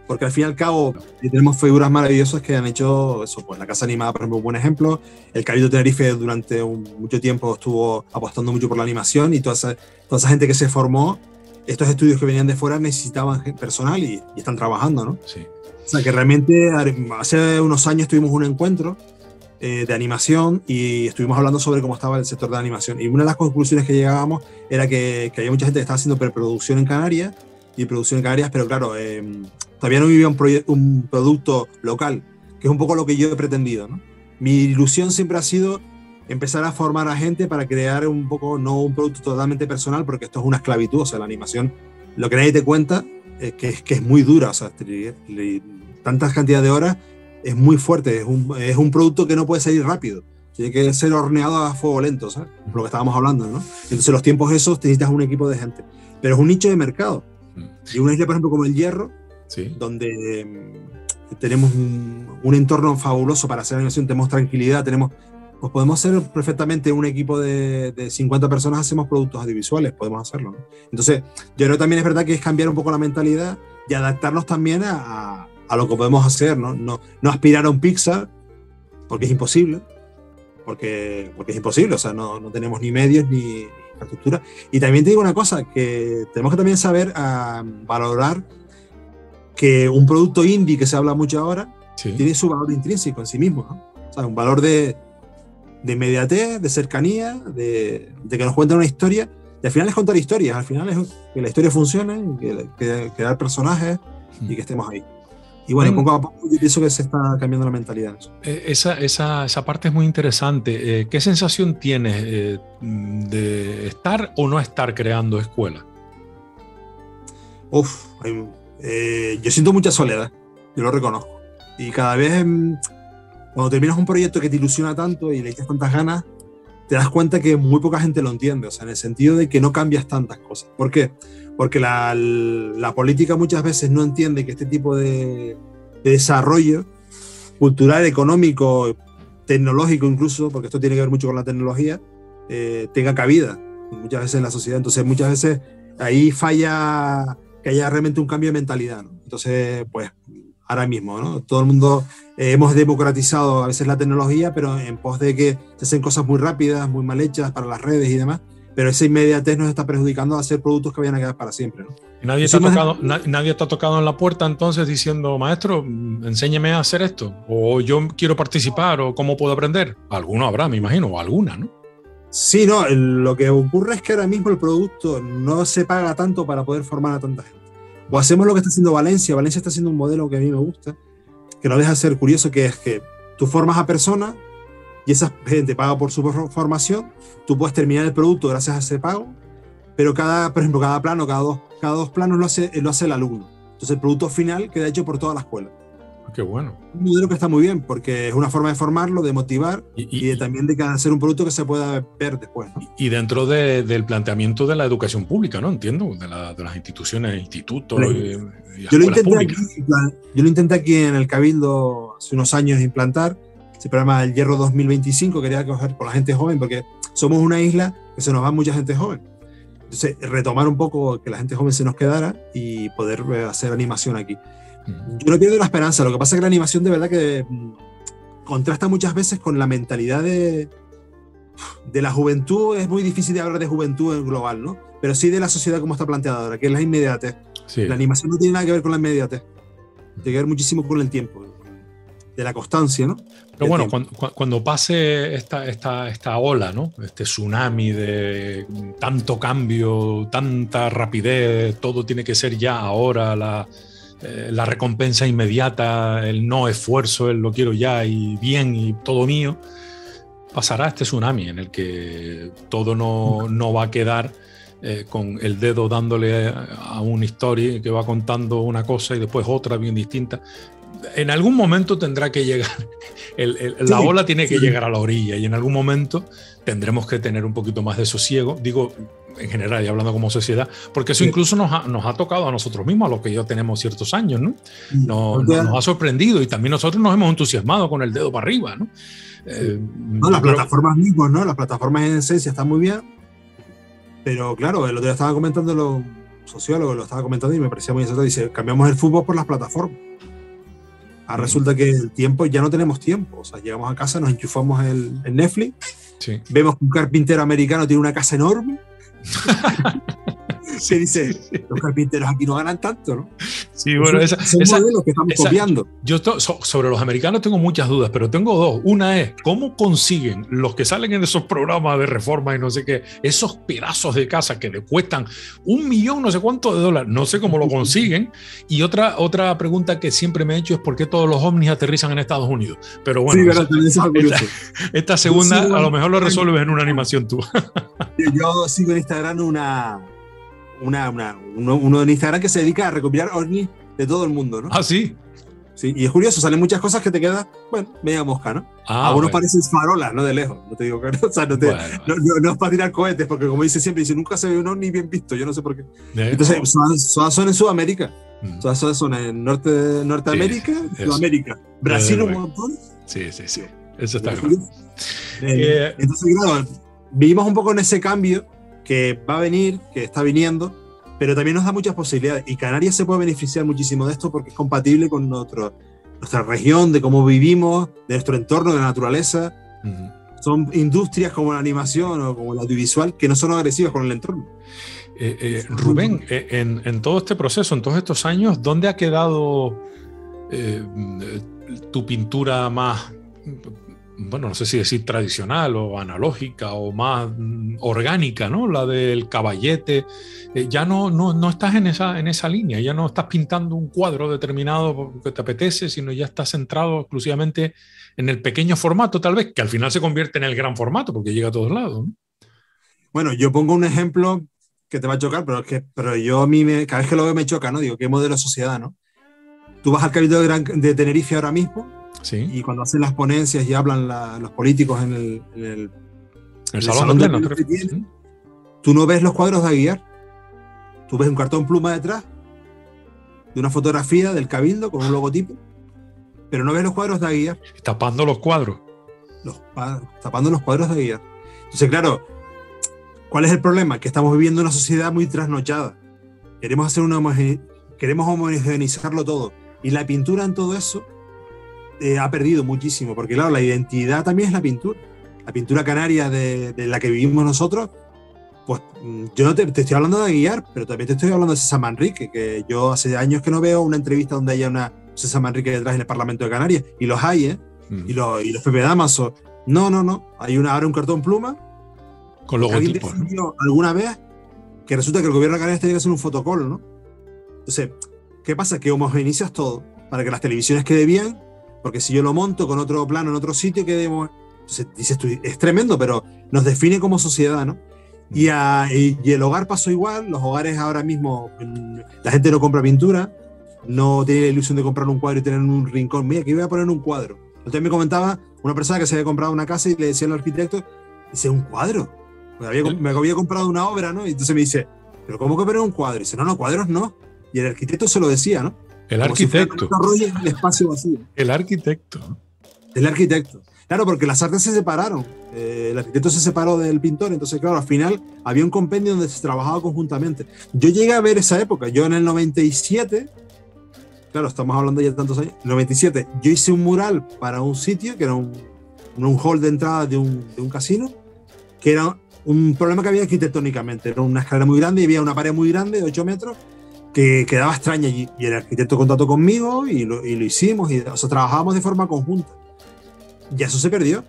porque al fin y al cabo tenemos figuras maravillosas que han hecho eso. Pues la Casa Animada, por ejemplo, un buen ejemplo. El Cabildo Tenerife durante mucho tiempo estuvo apostando mucho por la animación, y toda esa gente que se formó, estos estudios que venían de fuera necesitaban personal y están trabajando, ¿no? Sí. O sea que realmente hace unos años tuvimos un encuentro de animación y estuvimos hablando sobre cómo estaba el sector de la animación, y una de las conclusiones que llegábamos era que había mucha gente que estaba haciendo preproducción en Canarias y producción en Canarias, pero claro, todavía no vivía un producto local, que es un poco lo que yo he pretendido, ¿no? Mi ilusión siempre ha sido empezar a formar a gente para crear un poco, no un producto totalmente personal, porque esto es una esclavitud. O sea, la animación Lo que nadie te cuenta es que es muy dura, o sea, tantas cantidades de horas es muy fuerte, es un producto que no puede salir rápido. Tiene que ser horneado a fuego lento, ¿sabes? Por lo que estábamos hablando, ¿no? Entonces los tiempos esos necesitas un equipo de gente. Pero es un nicho de mercado. Y una isla, por ejemplo, como el Hierro, sí, donde tenemos un entorno fabuloso para hacer animación, tenemos tranquilidad, pues podemos ser perfectamente un equipo de 50 personas, hacemos productos audiovisuales, podemos hacerlo, ¿no? Entonces, yo creo que también es verdad que es cambiar un poco la mentalidad y adaptarnos también a lo que podemos hacer, ¿no? No aspirar a un Pixar, porque es imposible. Porque es imposible, o sea, no tenemos ni medios ni infraestructura. Y también te digo una cosa, que tenemos que también saber valorar que un producto indie, que se habla mucho ahora, sí, tiene su valor intrínseco en sí mismo, ¿no? O sea, un valor de inmediatez, de cercanía, de que nos cuenten una historia, y al final es contar historias, al final es que la historia funcione, que dar personajes y que estemos ahí. Y bueno, poco a poco yo pienso que se está cambiando la mentalidad. Esa parte es muy interesante. ¿Qué sensación tienes de estar o no estar creando escuela? Yo siento mucha soledad, yo lo reconozco. Y cada vez, cuando terminas un proyecto que te ilusiona tanto y le echas tantas ganas, te das cuenta que muy poca gente lo entiende, o sea, en el sentido de que no cambias tantas cosas. ¿Por qué? Porque la política muchas veces no entiende que este tipo de desarrollo cultural, económico, tecnológico incluso, porque esto tiene que ver mucho con la tecnología, tenga cabida muchas veces en la sociedad. Entonces muchas veces ahí falla que haya realmente un cambio de mentalidad, ¿no? Entonces, pues ahora mismo, ¿no? Todo el mundo hemos democratizado a veces la tecnología, pero en pos de que se hacen cosas muy rápidas, muy mal hechas para las redes y demás. Pero esa inmediatez nos está perjudicando a hacer productos que vayan a quedar para siempre, ¿no? Nadie te ha tocado en la puerta entonces diciendo, maestro, enséñeme a hacer esto, o yo quiero participar, o cómo puedo aprender. Alguno habrá, me imagino, o alguna, ¿no? Sí, no, lo que ocurre es que ahora mismo el producto no se paga tanto para poder formar a tanta gente. O hacemos lo que está haciendo Valencia. Valencia está haciendo un modelo que a mí me gusta, que no deja de ser curioso, que es que tú formas a personas y esa gente paga por su formación, tú puedes terminar el producto gracias a ese pago, pero por ejemplo, cada plano, cada dos planos lo hace el alumno. Entonces el producto final queda hecho por toda la escuela. Qué bueno. Un modelo que está muy bien, porque es una forma de formarlo, de motivar y también de hacer un producto que se pueda ver después, ¿no? Y dentro del planteamiento de la educación pública, ¿no? Entiendo, de las instituciones, institutos y escuelas públicas. Yo lo intenté aquí en el Cabildo hace unos años implantar. Ese programa El Hierro 2025 quería coger con la gente joven, porque somos una isla que se nos va mucha gente joven. Entonces, retomar un poco que la gente joven se nos quedara y poder hacer animación aquí. Yo no pierdo la esperanza, lo que pasa es que la animación de verdad que contrasta muchas veces con la mentalidad de la juventud. Es muy difícil de hablar de juventud en global, ¿no? Pero sí de la sociedad como está planteada ahora, que es la inmediatez. Sí. La animación no tiene nada que ver con la inmediatez, tiene que ver muchísimo con el tiempo, de la constancia, ¿no? Pero bueno, cuando pase esta ola, ¿no? Este tsunami de tanto cambio, tanta rapidez, todo tiene que ser ya ahora, la recompensa inmediata, el no esfuerzo, el lo quiero ya y bien y todo mío, pasará este tsunami en el que todo no va a quedar con el dedo dándole a una historia que va contando una cosa y después otra bien distinta. En algún momento tendrá que llegar, la ola tiene que llegar a la orilla y en algún momento tendremos que tener un poquito más de sosiego, digo en general y hablando como sociedad, porque eso incluso nos ha tocado a nosotros mismos, a los que ya tenemos ciertos años, ¿no? Nos ha sorprendido y también nosotros nos hemos entusiasmado con el dedo para arriba, ¿no? Las plataformas mismas, ¿no? Las plataformas en esencia están muy bien, pero claro, el otro día estaba comentando los sociólogos, lo estaba comentando y me parecía muy acertado, dice, cambiamos el fútbol por las plataformas. Resulta que el tiempo, ya no tenemos tiempo, o sea, llegamos a casa, nos enchufamos el Netflix, sí, vemos que un carpintero americano tiene una casa enorme, se dice, los carpinteros aquí no ganan tanto, ¿no? Sí, bueno, son modelos que estamos copiando. Yo sobre los americanos tengo muchas dudas, pero tengo dos. Una es, ¿cómo consiguen los que salen en esos programas de reforma y no sé qué, esos pedazos de casa que le cuestan $1.000.000 no sé cuánto de dólares? No sé cómo lo consiguen. Y otra pregunta que siempre me he hecho es por qué todos los ovnis aterrizan en Estados Unidos. Pero bueno, sí, esta segunda a lo mejor lo resuelves en una animación tú. Yo sigo en Instagram uno en Instagram que se dedica a recopilar ovnis de todo el mundo, ¿no? Ah, sí. Sí, y es curioso, salen muchas cosas que te quedas, bueno, media mosca, ¿no? Algunos parecen farolas, ¿no? De lejos, no te digo que no, o sea, no es para tirar cohetes, porque como dice siempre, dice, nunca se ve un ovni bien visto, yo no sé por qué. Entonces, son en Sudamérica, son en Norteamérica, sí, Sudamérica, Brasil un montón. Sí, eso está claro. Entonces, claro, vivimos un poco en ese cambio que va a venir, que está viniendo, pero también nos da muchas posibilidades. Y Canarias se puede beneficiar muchísimo de esto porque es compatible con nuestra región, de cómo vivimos, de nuestro entorno, de la naturaleza. Son industrias como la animación o como el audiovisual que no son agresivas con el entorno. Rubén, en todo este proceso, en todos estos años, ¿dónde ha quedado tu pintura más, bueno, no sé si decir tradicional o analógica o más orgánica, ¿no? La del caballete. Ya no estás en esa línea, ya no estás pintando un cuadro determinado porque te apetece, sino ya estás centrado exclusivamente en el pequeño formato, tal vez, que al final se convierte en el gran formato porque llega a todos lados, ¿no? Bueno, yo pongo un ejemplo que te va a chocar, pero yo a mí cada vez que lo veo me choca, ¿no? Digo, ¿qué modelo de sociedad, no? Tú vas al Cabildo de Tenerife ahora mismo. Sí. Y cuando hacen las ponencias y hablan los políticos en el salón de plenos que tienen, tú no ves los cuadros de Aguiar. Tú ves un cartón pluma detrás de una fotografía del Cabildo con un logotipo, pero no ves los cuadros de Aguiar. Tapando los cuadros. Tapando los cuadros de Aguiar. Entonces, claro, ¿cuál es el problema? Que estamos viviendo una sociedad muy trasnochada. Queremos homogeneizarlo todo. Y la pintura en todo eso ha perdido muchísimo, porque claro, la identidad también es la pintura. La pintura canaria de la que vivimos nosotros, pues yo no te estoy hablando de Aguiar, pero también te estoy hablando de César Manrique, que yo hace años que no veo una entrevista donde haya una César Manrique detrás en el Parlamento de Canarias, y los hay, ¿eh? Y los Pepe Damaso. No. Hay ahora un cartón pluma con logotipos, ¿no? Alguna vez que resulta que el gobierno de Canarias tiene que hacer un fotocall, ¿no? Entonces, ¿qué pasa? Que homogeneizas todo para que las televisiones queden bien, porque si yo lo monto con otro plano en otro sitio, quedemos. Entonces dices tú, es tremendo, pero nos define como sociedad, ¿no? Y el hogar pasó igual. Los hogares ahora mismo, la gente no compra pintura, no tiene la ilusión de comprar un cuadro y tener un rincón. Mira, que voy a poner un cuadro. Entonces me comentaba una persona que se había comprado una casa y le decía al arquitecto, dice, ¿un cuadro? Me había comprado una obra, ¿no? Y entonces me dice, ¿pero cómo que poner un cuadro? Y dice, no, cuadros no. Y el arquitecto se lo decía, ¿no? El arquitecto. Si el espacio vacío. El arquitecto. Claro, porque las artes se separaron. El arquitecto se separó del pintor, entonces, claro, al final había un compendio donde se trabajaba conjuntamente. Yo llegué a ver esa época. Yo en el 97, claro, estamos hablando ya de tantos años, en el 97, yo hice un mural para un sitio que era un hall de entrada de un casino, que era un problema que había arquitectónicamente. Era una escalera muy grande y había una pared muy grande de 8 metros que quedaba extraña allí. Y el arquitecto contactó conmigo y lo hicimos. O sea, trabajábamos de forma conjunta. Ya eso se perdió.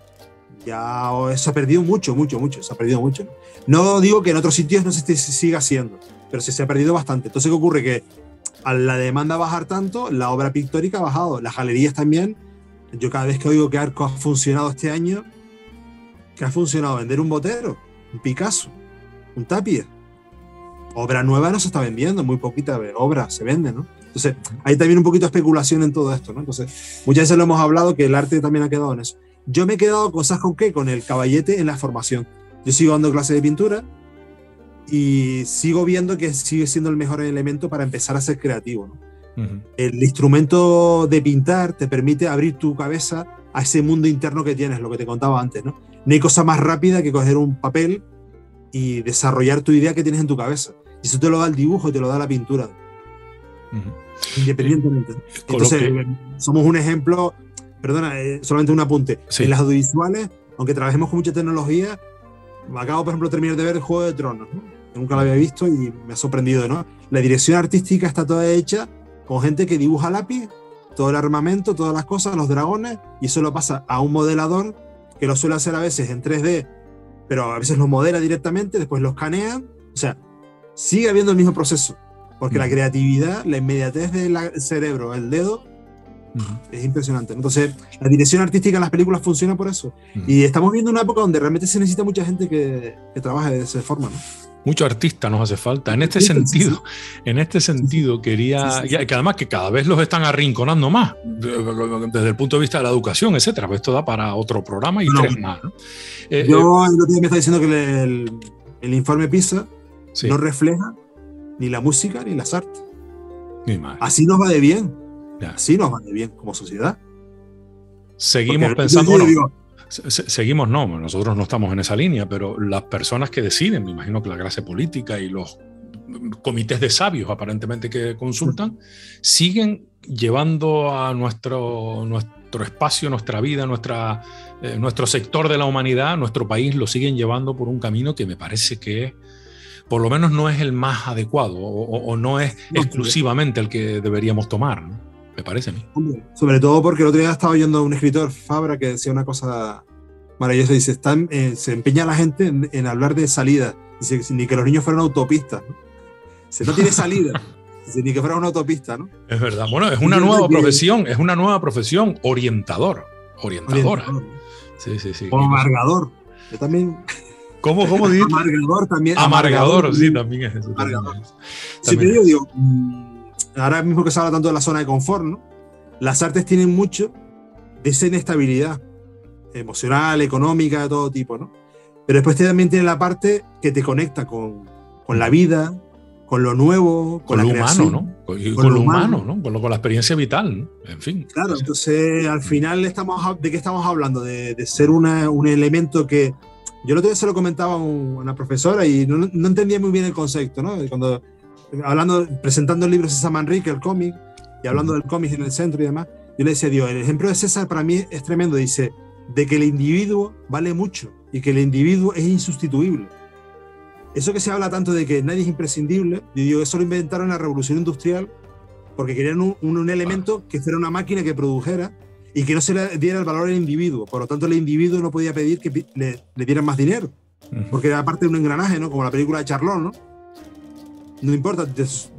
Ya se ha perdido mucho. Se ha perdido mucho. No digo que en otros sitios no se siga haciendo, pero sí se ha perdido bastante. Entonces, ¿qué ocurre? Que al la demanda bajar tanto, la obra pictórica ha bajado. Las galerías también. Yo cada vez que oigo que Arco ha funcionado este año, ¿qué ha funcionado? Vender un Botero, un Picasso, un Tapia. Obra nueva no se está vendiendo, muy poquita obra se vende, ¿no? Entonces, hay también un poquito de especulación en todo esto, ¿no? Entonces, muchas veces lo hemos hablado que el arte también ha quedado en eso. Yo me he quedado cosas con qué, con el caballete en la formación. Yo sigo dando clases de pintura y sigo viendo que sigue siendo el mejor elemento para empezar a ser creativo, ¿no? El instrumento de pintar te permite abrir tu cabeza a ese mundo interno que tienes, lo que te contaba antes, ¿no? No hay cosa más rápida que coger un papel y desarrollar tu idea que tienes en tu cabeza. Y eso te lo da el dibujo y te lo da la pintura. Independientemente. Entonces, somos un ejemplo, perdona, solamente un apunte. Sí. En las audiovisuales, aunque trabajemos con mucha tecnología, me acabo, por ejemplo, de terminar de ver Juego de Tronos, ¿no? Nunca lo había visto y me ha sorprendido, ¿no? La dirección artística está toda hecha con gente que dibuja a lápiz, todo el armamento, todas las cosas, los dragones, y eso lo pasa a un modelador que lo suele hacer a veces en 3D, pero a veces lo modela directamente, después lo escanean. O sea, sigue habiendo el mismo proceso, porque la creatividad, la inmediatez del cerebro, el dedo, es impresionante. Entonces, la dirección artística en las películas funciona por eso. Y estamos viendo una época donde realmente se necesita mucha gente que trabaje de esa forma, ¿no? Mucho artista nos hace falta. En este sentido quería, que además que cada vez los están arrinconando más, desde el punto de vista de la educación, etcétera. Pues esto da para otro programa y tres más, ¿no? Yo el otro día me está diciendo que el informe PISA no refleja ni la música ni las artes. Así nos va de bien. Así nos va de bien como sociedad. Seguimos pensando... Seguimos, no, nosotros no estamos en esa línea, pero las personas que deciden, me imagino que la clase política y los comités de sabios aparentemente que consultan, siguen llevando a nuestro espacio, nuestra vida, nuestro sector de la humanidad, nuestro país, lo siguen llevando por un camino que me parece que por lo menos no es el más adecuado o no es exclusivamente el que deberíamos tomar, ¿no? Me parece a mí. Sobre todo porque el otro día estaba oyendo a un escritor, Fabra, que decía una cosa maravillosa. Dice, se empeña la gente en hablar de salida. Dice, ni que los niños fueran autopistas, ¿no? Dice, no tiene salida. Dice, ni que fuera una autopista, ¿no? Es verdad. Bueno, es una nueva profesión. Es una nueva profesión. Orientadora. Sí. O amargador. Yo también... ¿Cómo dices? Amargador también. Amargador, sí, también es eso. Amargador. Sí, pero digo, ahora mismo que se habla tanto de la zona de confort, ¿no? Las artes tienen mucho de esa inestabilidad emocional, económica, de todo tipo, ¿no? Pero después también tiene la parte que te conecta con la vida, con lo nuevo, con lo la humano, creación, ¿no? Con lo humano, ¿no? Con la experiencia vital, ¿no? En fin. Claro, entonces al final ¿de qué estamos hablando? De ser un elemento que... Yo el otro día se lo comentaba a una profesora y no entendía muy bien el concepto, ¿no? Cuando presentando el libro de César Manrique, el cómic, y hablando del cómic en el centro y demás, yo le decía, Dios, el ejemplo de César para mí es tremendo. Dice, de que el individuo vale mucho y que el individuo es insustituible. Eso que se habla tanto de que nadie es imprescindible, yo digo, eso lo inventaron en la Revolución Industrial porque querían un elemento que fuera una máquina que produjera y que no se le diera el valor al individuo. Por lo tanto, el individuo no podía pedir que le dieran más dinero, porque era parte de un engranaje, ¿no? Como la película de Charlot, ¿no? No importa,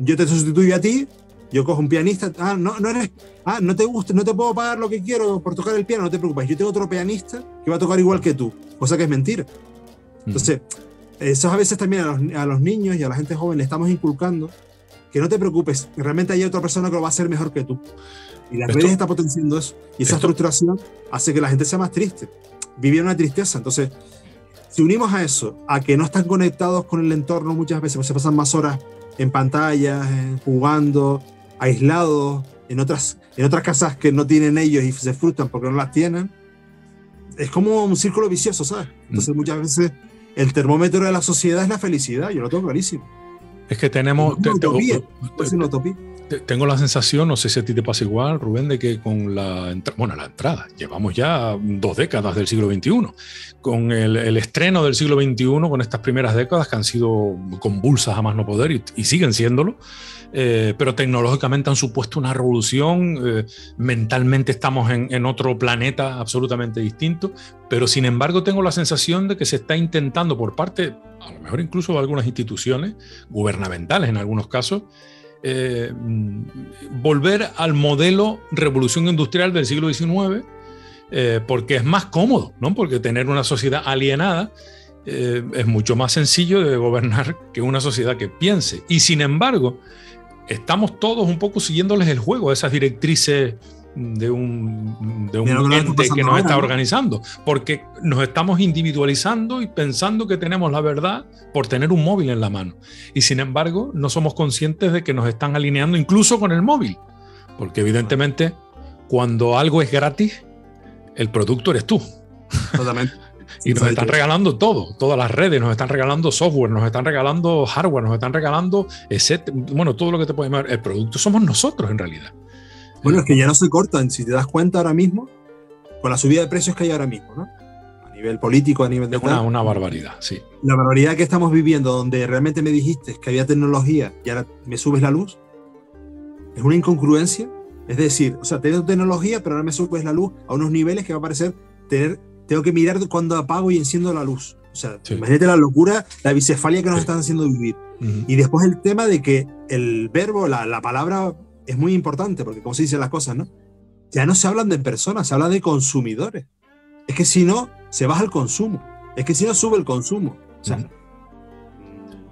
yo te sustituyo a ti, yo cojo un pianista, no te gusta, no te puedo pagar lo que quiero por tocar el piano, no te preocupes, yo tengo otro pianista que va a tocar igual que tú, cosa que es mentira. Entonces, eso a veces también a los niños y a la gente joven le estamos inculcando que no te preocupes, realmente hay otra persona que lo va a hacer mejor que tú. Y las redes está potenciando eso. Y esa frustración hace que la gente sea más triste, vivir una tristeza. Entonces, si unimos a eso, a que no están conectados con el entorno muchas veces, pues se pasan más horas en pantallas, jugando, aislados, en otras casas que no tienen ellos y se frustran porque no las tienen, es como un círculo vicioso, ¿sabes? Entonces muchas veces el termómetro de la sociedad es la felicidad, yo lo tengo clarísimo. Es que tenemos... Es una utopía. Tengo la sensación, no sé si a ti te pasa igual, Rubén, de que con la entrada, llevamos ya 2 décadas del siglo XXI, con el estreno del siglo XXI, con estas primeras décadas que han sido convulsas a más no poder y siguen siéndolo, pero tecnológicamente han supuesto una revolución, mentalmente estamos en otro planeta absolutamente distinto, pero sin embargo tengo la sensación de que se está intentando por parte, a lo mejor incluso de algunas instituciones gubernamentales en algunos casos, volver al modelo revolución industrial del siglo XIX, porque es más cómodo, ¿no? Porque tener una sociedad alienada es mucho más sencillo de gobernar que una sociedad que piense. Y sin embargo, estamos todos un poco siguiéndoles el juego, esas directrices de un ente que nos está organizando, porque nos estamos individualizando y pensando que tenemos la verdad por tener un móvil en la mano, y sin embargo no somos conscientes de que nos están alineando incluso con el móvil, porque evidentemente cuando algo es gratis, el producto eres tú. Totalmente. Y nos están regalando todo, todas las redes, nos están regalando software, nos están regalando hardware, nos están regalando, bueno, todo lo que te puede llamar. El producto somos nosotros en realidad. Bueno, es que ya no se cortan, si te das cuenta ahora mismo, con la subida de precios que hay ahora mismo, ¿no? A nivel político, a nivel de... Una barbaridad, sí. La barbaridad que estamos viviendo, donde realmente me dijiste que había tecnología y ahora me subes la luz, es una incongruencia. Es decir, o sea, tengo tecnología, pero ahora me subes la luz a unos niveles que va a parecer tengo que mirar cuando apago y enciendo la luz. O sea, sí. Imagínate la locura, la bicefalia que nos están haciendo vivir. Y después el tema de que el verbo, la palabra... es muy importante, porque como se dicen las cosas, ¿no? Ya no se hablan de personas, se habla de consumidores. Es que si no, se baja el consumo. Es que si no, sube el consumo. O sea,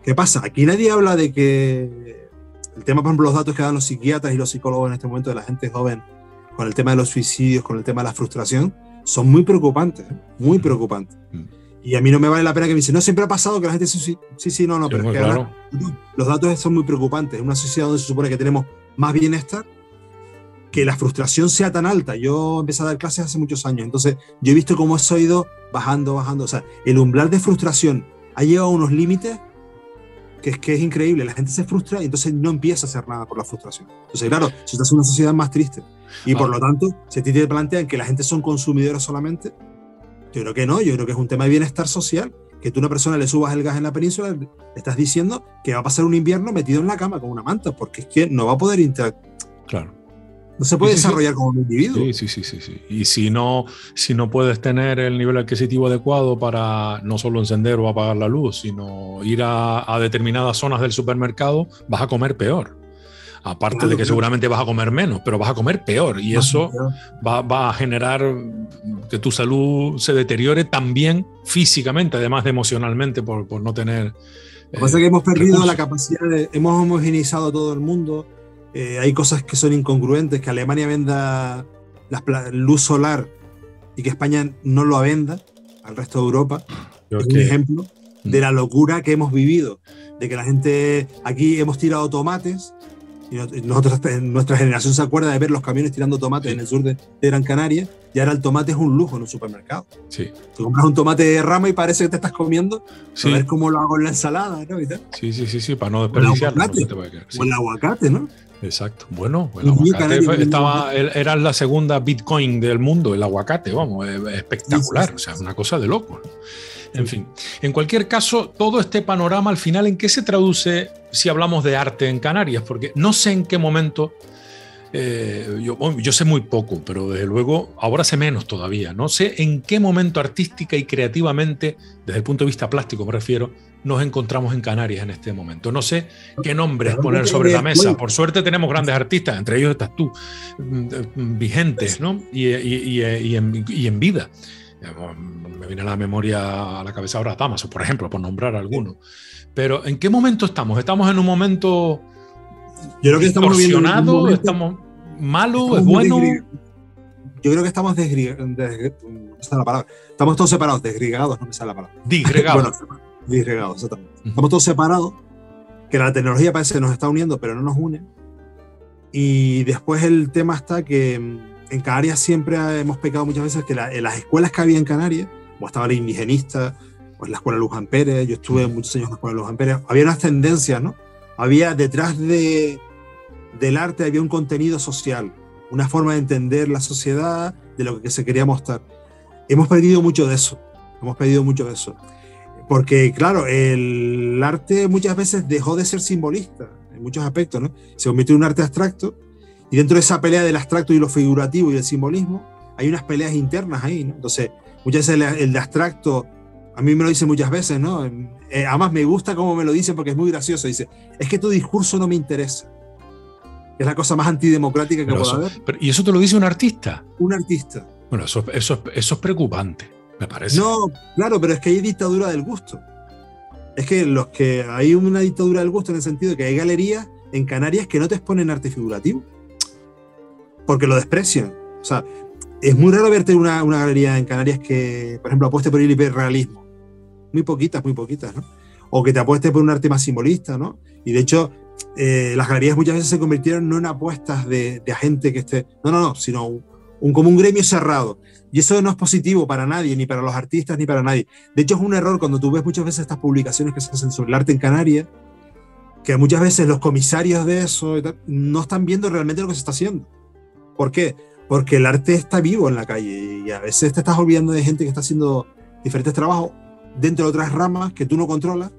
¿Qué pasa? Aquí nadie habla de que el tema, por ejemplo, los datos que dan los psiquiatras y los psicólogos en este momento de la gente joven con el tema de los suicidios, con el tema de la frustración, son muy preocupantes, muy preocupantes. Y a mí no me vale la pena que me dicen, no, siempre ha pasado que la gente sí, no, pero es que claro. Los datos son muy preocupantes. En una sociedad donde se supone que tenemos más bienestar, que la frustración sea tan alta. Yo empecé a dar clases hace muchos años, entonces yo he visto cómo eso ha ido bajando. O sea, el umbral de frustración ha llegado a unos límites que es increíble. La gente se frustra y entonces no empieza a hacer nada por la frustración. Entonces, claro, se está haciendo una sociedad más triste. Y por lo tanto, si te plantean que la gente son consumidores solamente, yo creo que no. Yo creo que es un tema de bienestar social. Que tú a una persona le subas el gas en la península, le estás diciendo que va a pasar un invierno metido en la cama con una manta, porque es que no va a poder interactuar. Claro. No se puede desarrollar como un individuo. Sí. Y si no puedes tener el nivel adquisitivo adecuado para no solo encender o apagar la luz, sino ir a determinadas zonas del supermercado, vas a comer peor. Aparte de que seguramente vas a comer menos, pero vas a comer peor. Y eso va a generar que tu salud se deteriore también físicamente, además de emocionalmente, por no tener... Lo que pasa es que hemos perdido la capacidad hemos homogeneizado todo el mundo. Hay cosas que son incongruentes, que Alemania venda luz solar y que España no lo venda al resto de Europa. Es un ejemplo de la locura que hemos vivido, de que la gente aquí hemos tirado tomates y nosotros, nuestra generación se acuerda de ver los camiones tirando tomates en el sur de Gran Canaria, y ahora el tomate es un lujo en un supermercado. Sí. Te compras un tomate de rama y parece que te estás comiendo, a ver cómo lo hago en la ensalada, ¿no? Y tal. Sí, para no desperdiciarlo. O el aguacate, ¿no? Exacto. Bueno, el aguacate era la segunda Bitcoin del mundo, el aguacate, vamos, espectacular. O sea, una cosa de loco. En fin, en cualquier caso, todo este panorama al final, ¿en qué se traduce si hablamos de arte en Canarias? Porque no sé en qué momento, yo sé muy poco, pero desde luego ahora sé menos todavía. No sé en qué momento artística y creativamente, desde el punto de vista plástico me refiero, nos encontramos en Canarias en este momento. No sé qué nombres poner sobre la mesa. Por suerte tenemos grandes artistas, entre ellos estás tú, vigentes, ¿no? Y en vida. Me viene a la memoria, a la cabeza ahora Damaso, por ejemplo, por nombrar alguno. Pero ¿en qué momento estamos? ¿Estamos en un momento distorsionado? ¿Estamos malo? ¿Es bueno? Yo creo que estamos estamos todos separados, desgregados, no me sale la palabra. Disgregados. Bueno, disgregados, exactamente. Estamos todos separados, que la tecnología parece que nos está uniendo, pero no nos une. Y después el tema está que en Canarias siempre hemos pecado muchas veces que en las escuelas que había en Canarias, como estaba la indigenista, o en la escuela Luján Pérez, yo estuve muchos años en la escuela Luján Pérez, había unas tendencias, ¿no? Había detrás del arte había un contenido social, una forma de entender la sociedad, de lo que se quería mostrar. Hemos perdido mucho de eso, porque claro, el arte muchas veces dejó de ser simbolista, en muchos aspectos, ¿no? Se convirtió en un arte abstracto, y dentro de esa pelea del abstracto y lo figurativo y el simbolismo, hay unas peleas internas ahí, ¿no? Entonces, muchas veces el de abstracto, a mí me lo dicen muchas veces, ¿no? Además me gusta cómo me lo dicen porque es muy gracioso. Dice, es que tu discurso no me interesa. Es la cosa más antidemocrática que puede haber. ¿Y eso te lo dice un artista? Un artista. Bueno, eso es preocupante, me parece. No, claro, pero es que hay dictadura del gusto. Es que hay una dictadura del gusto en el sentido de que hay galerías en Canarias que no te exponen arte figurativo. Porque lo desprecian. O sea, es muy raro verte una galería en Canarias que, por ejemplo, apueste por el hiperrealismo. Muy poquitas, ¿no? O que te apueste por un arte más simbolista, ¿no? Y de hecho, las galerías muchas veces se convirtieron no en apuestas de gente que esté... No, sino como un gremio cerrado. Y eso no es positivo para nadie, ni para los artistas, ni para nadie. De hecho, es un error cuando tú ves muchas veces estas publicaciones que se hacen sobre el arte en Canarias, que muchas veces los comisarios de eso no están viendo realmente lo que se está haciendo. ¿Por qué? Porque el arte está vivo en la calle y a veces te estás olvidando de gente que está haciendo diferentes trabajos dentro de otras ramas que tú no controlas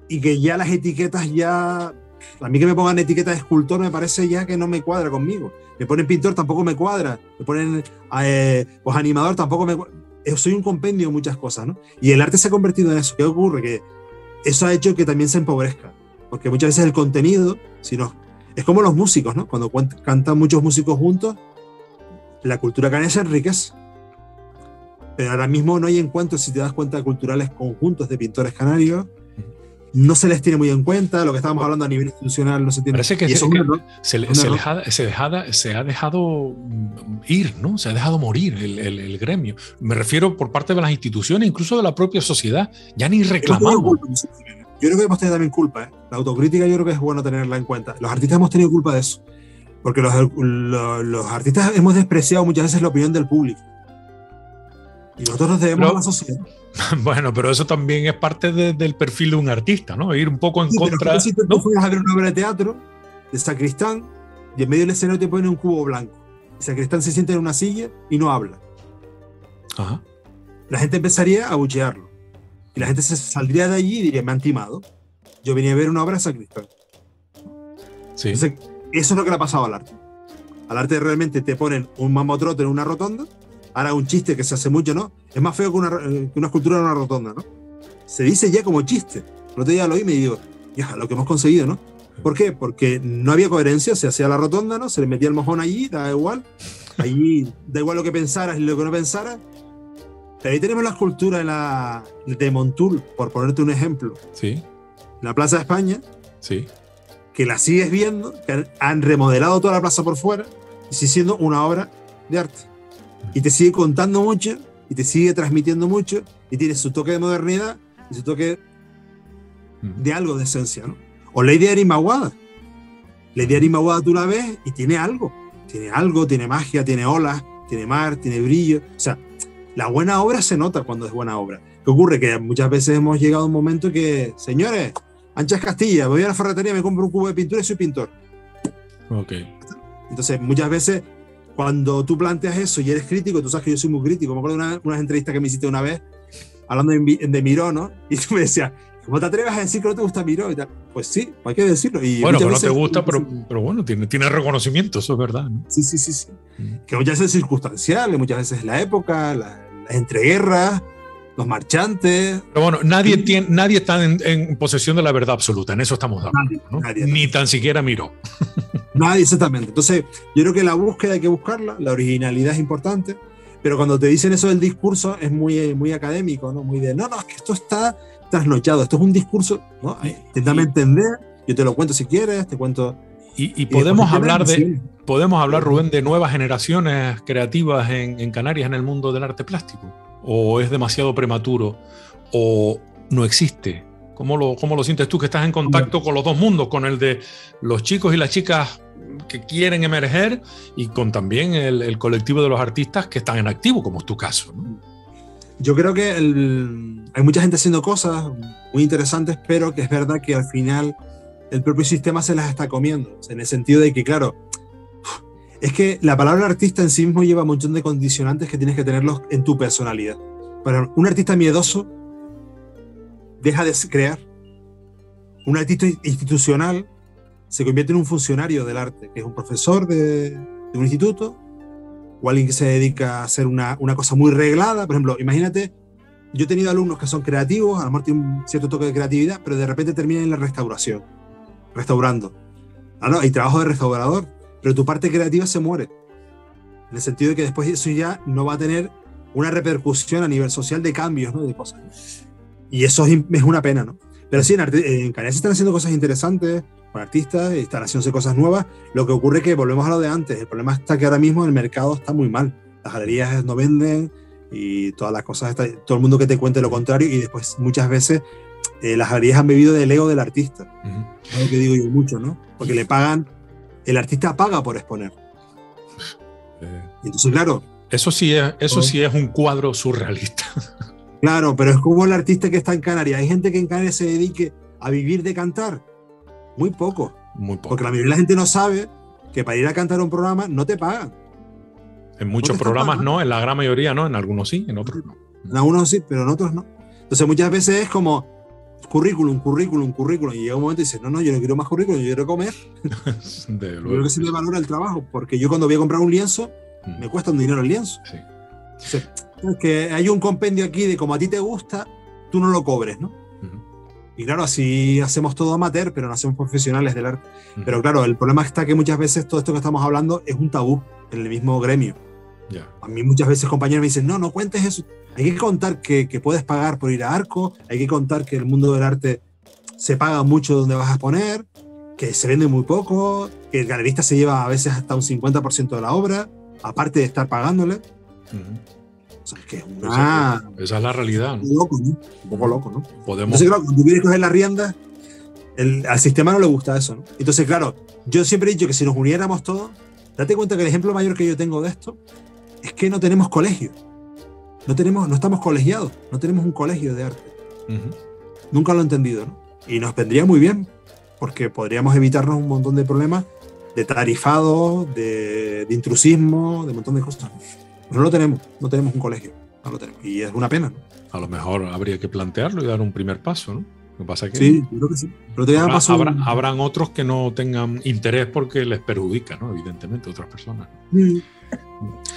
y que ya las etiquetas ya... A mí que me pongan etiqueta de escultor me parece ya que no me cuadra conmigo. Me ponen pintor, tampoco me cuadra. Me ponen pues animador, tampoco me cuadra. Soy un compendio de muchas cosas, ¿no? Y el arte se ha convertido en eso. ¿Qué ocurre? Que eso ha hecho que también se empobrezca. Porque muchas veces el contenido, es como los músicos, ¿no? Cuando cantan muchos músicos juntos, la cultura canaria se enriquece. Pero ahora mismo no hay encuentros, si te das cuenta, culturales conjuntos de pintores canarios no se les tiene muy en cuenta, lo que estábamos hablando a nivel institucional no se tiene. Parece que, y eso se ha dejado ir, ¿no? Se ha dejado morir el gremio. Me refiero por parte de las instituciones, incluso de la propia sociedad. Ya ni reclamamos. Yo creo que hemos tenido también culpa, ¿eh? La autocrítica yo creo que es bueno tenerla en cuenta. Los artistas hemos tenido culpa de eso, porque los artistas hemos despreciado muchas veces la opinión del público. Y nosotros nos debemos a la sociedad. Bueno, pero eso también es parte del perfil de un artista, ¿no? Ir un poco en contra. Pero si tú fueras a ver una obra de teatro de Sacristán y en medio del escenario te ponen un cubo blanco y Sacristán se sienta en una silla y no habla. Ajá. La gente empezaría a abuchearlo y la gente se saldría de allí y diría, me han timado. Yo venía a ver una obra de Sacristán. Sí. Entonces, eso es lo que le ha pasado al arte. Al arte realmente te ponen un mamotróte en una rotonda. Ahora un chiste que se hace mucho, ¿no? Es más feo que una escultura en una rotonda, ¿no? Se dice ya como chiste. El otro día lo oí y me digo, ya, lo que hemos conseguido, ¿no? ¿Por qué? Porque no había coherencia, se hacía la rotonda, ¿no? Se le metía el mojón allí, da igual. Allí da igual lo que pensaras y lo que no pensaras. Pero ahí tenemos la escultura de Montul, por ponerte un ejemplo. Sí. En la Plaza de España. Sí. Que la sigues viendo, que han remodelado toda la plaza por fuera y sigue siendo una obra de arte. Y te sigue contando mucho, y te sigue transmitiendo mucho, y tiene su toque de modernidad y su toque de algo de esencia, ¿no? O Lady Arimawada. Lady Arimawada tú la ves y tiene algo, tiene magia, tiene olas, tiene mar, tiene brillo. O sea, la buena obra se nota cuando es buena obra. ¿Qué ocurre? Que muchas veces hemos llegado a un momento que, señores, Anchas Castilla, voy a la ferretería, me compro un cubo de pintura y soy pintor. Ok. Entonces, muchas veces, cuando tú planteas eso y eres crítico, tú sabes que yo soy muy crítico. Me acuerdo de unas entrevistas que me hiciste una vez, hablando de Miró, ¿no? Y tú me decías, ¿cómo te atreves a decir que no te gusta Miró? Y tal. Pues sí, hay que decirlo. Y bueno, que no te gusta, pero bueno, tiene reconocimiento, eso es verdad, ¿no? Sí. Que muchas veces es circunstancial, muchas veces es la época, las entreguerras, los marchantes. Pero bueno, nadie está en posesión de la verdad absoluta, en eso estamos de acuerdo, ¿no? Nadie. Ni tan siquiera Miró. Nadie, exactamente. Entonces, yo creo que la búsqueda hay que buscarla, la originalidad es importante, pero cuando te dicen eso del discurso es muy académico, ¿no? Muy de, no, es que esto está trasnochado, esto es un discurso, ¿no? Inténtame entender, yo te lo cuento si quieres, te cuento. Y podemos hablar, Rubén, de nuevas generaciones creativas en Canarias en el mundo del arte plástico. ¿O es demasiado prematuro? ¿O no existe? ¿Cómo lo sientes tú que estás en contacto con los dos mundos? Con el de los chicos y las chicas que quieren emerger y con también el colectivo de los artistas que están en activo, como es tu caso, ¿no? Yo creo que hay mucha gente haciendo cosas muy interesantes, pero que es verdad que al final el propio sistema se las está comiendo. O sea, en el sentido de que, claro, es que la palabra artista en sí mismo lleva un montón de condicionantes que tienes que tenerlos en tu personalidad. Para un artista miedoso, deja de crear. Un artista institucional se convierte en un funcionario del arte, que es un profesor de un instituto, o alguien que se dedica a hacer una cosa muy reglada. Por ejemplo, imagínate, yo he tenido alumnos que son creativos, a lo mejor tienen un cierto toque de creatividad, pero de repente terminan en la restauración, restaurando. ¿No? Hay trabajo de restaurador, pero tu parte creativa se muere. En el sentido de que después eso ya no va a tener una repercusión a nivel social de cambios, ¿no? De cosas. Y eso es una pena, ¿no? Pero sí, en Canarias se están haciendo cosas interesantes con artistas, están haciéndose cosas nuevas. Lo que ocurre es que volvemos a lo de antes. El problema está que ahora mismo el mercado está muy mal. Las galerías no venden y todas las cosas, todo el mundo que te cuente lo contrario, y después muchas veces las galerías han bebido del ego del artista. Es lo que digo yo mucho, ¿no? Porque le pagan, el artista paga por exponer. Y entonces, claro. Eso sí es un cuadro surrealista. Claro, pero es como el artista que está en Canarias. Hay gente que en Canarias se dedique a vivir de cantar. Muy poco. Muy poco. Porque la mayoría de la gente no sabe que para ir a cantar a un programa no te pagan. En muchos programas no, en la gran mayoría no, en algunos sí, en otros no. En algunos sí, pero en otros no. Entonces muchas veces es como currículum, y llega un momento y dices, no, yo no quiero más currículum, yo quiero comer. Yo creo que se le valora el trabajo, porque yo cuando voy a comprar un lienzo, me cuesta un dinero el lienzo. Sí. Entonces, es que hay un compendio aquí de como a ti te gusta, tú no lo cobres, ¿no? Y claro, así hacemos todo amateur, pero no hacemos profesionales del arte. Pero claro, el problema está que muchas veces todo esto que estamos hablando es un tabú en el mismo gremio. A mí muchas veces compañeros me dicen, no cuentes eso. Hay que contar que puedes pagar por ir a Arco, hay que contar que el mundo del arte se paga mucho donde vas a exponer, que se vende muy poco, que el galerista se lleva a veces hasta un 50% de la obra, aparte de estar pagándole. O sea, es que es una... Esa es la realidad, ¿no? Un poco loco, ¿no? Un poco loco, ¿no? Podemos... Entonces, claro, cuando tú quieres coger las riendas, al sistema no le gusta eso, ¿no? Entonces, claro, yo siempre he dicho que si nos uniéramos todos, date cuenta que el ejemplo mayor que yo tengo de esto es que no tenemos colegio. No estamos colegiados, no tenemos un colegio de arte. Nunca lo he entendido, ¿no? Y nos vendría muy bien, porque podríamos evitarnos un montón de problemas de tarifado, de intrusismo, de un montón de cosas. Pero no tenemos un colegio, no lo tenemos. Y es una pena, ¿no? A lo mejor habría que plantearlo y dar un primer paso, ¿no? Lo que pasa es que sí, yo creo que sí. Pero habrán otros que no tengan interés porque les perjudica, ¿no? Evidentemente, otras personas. Bueno,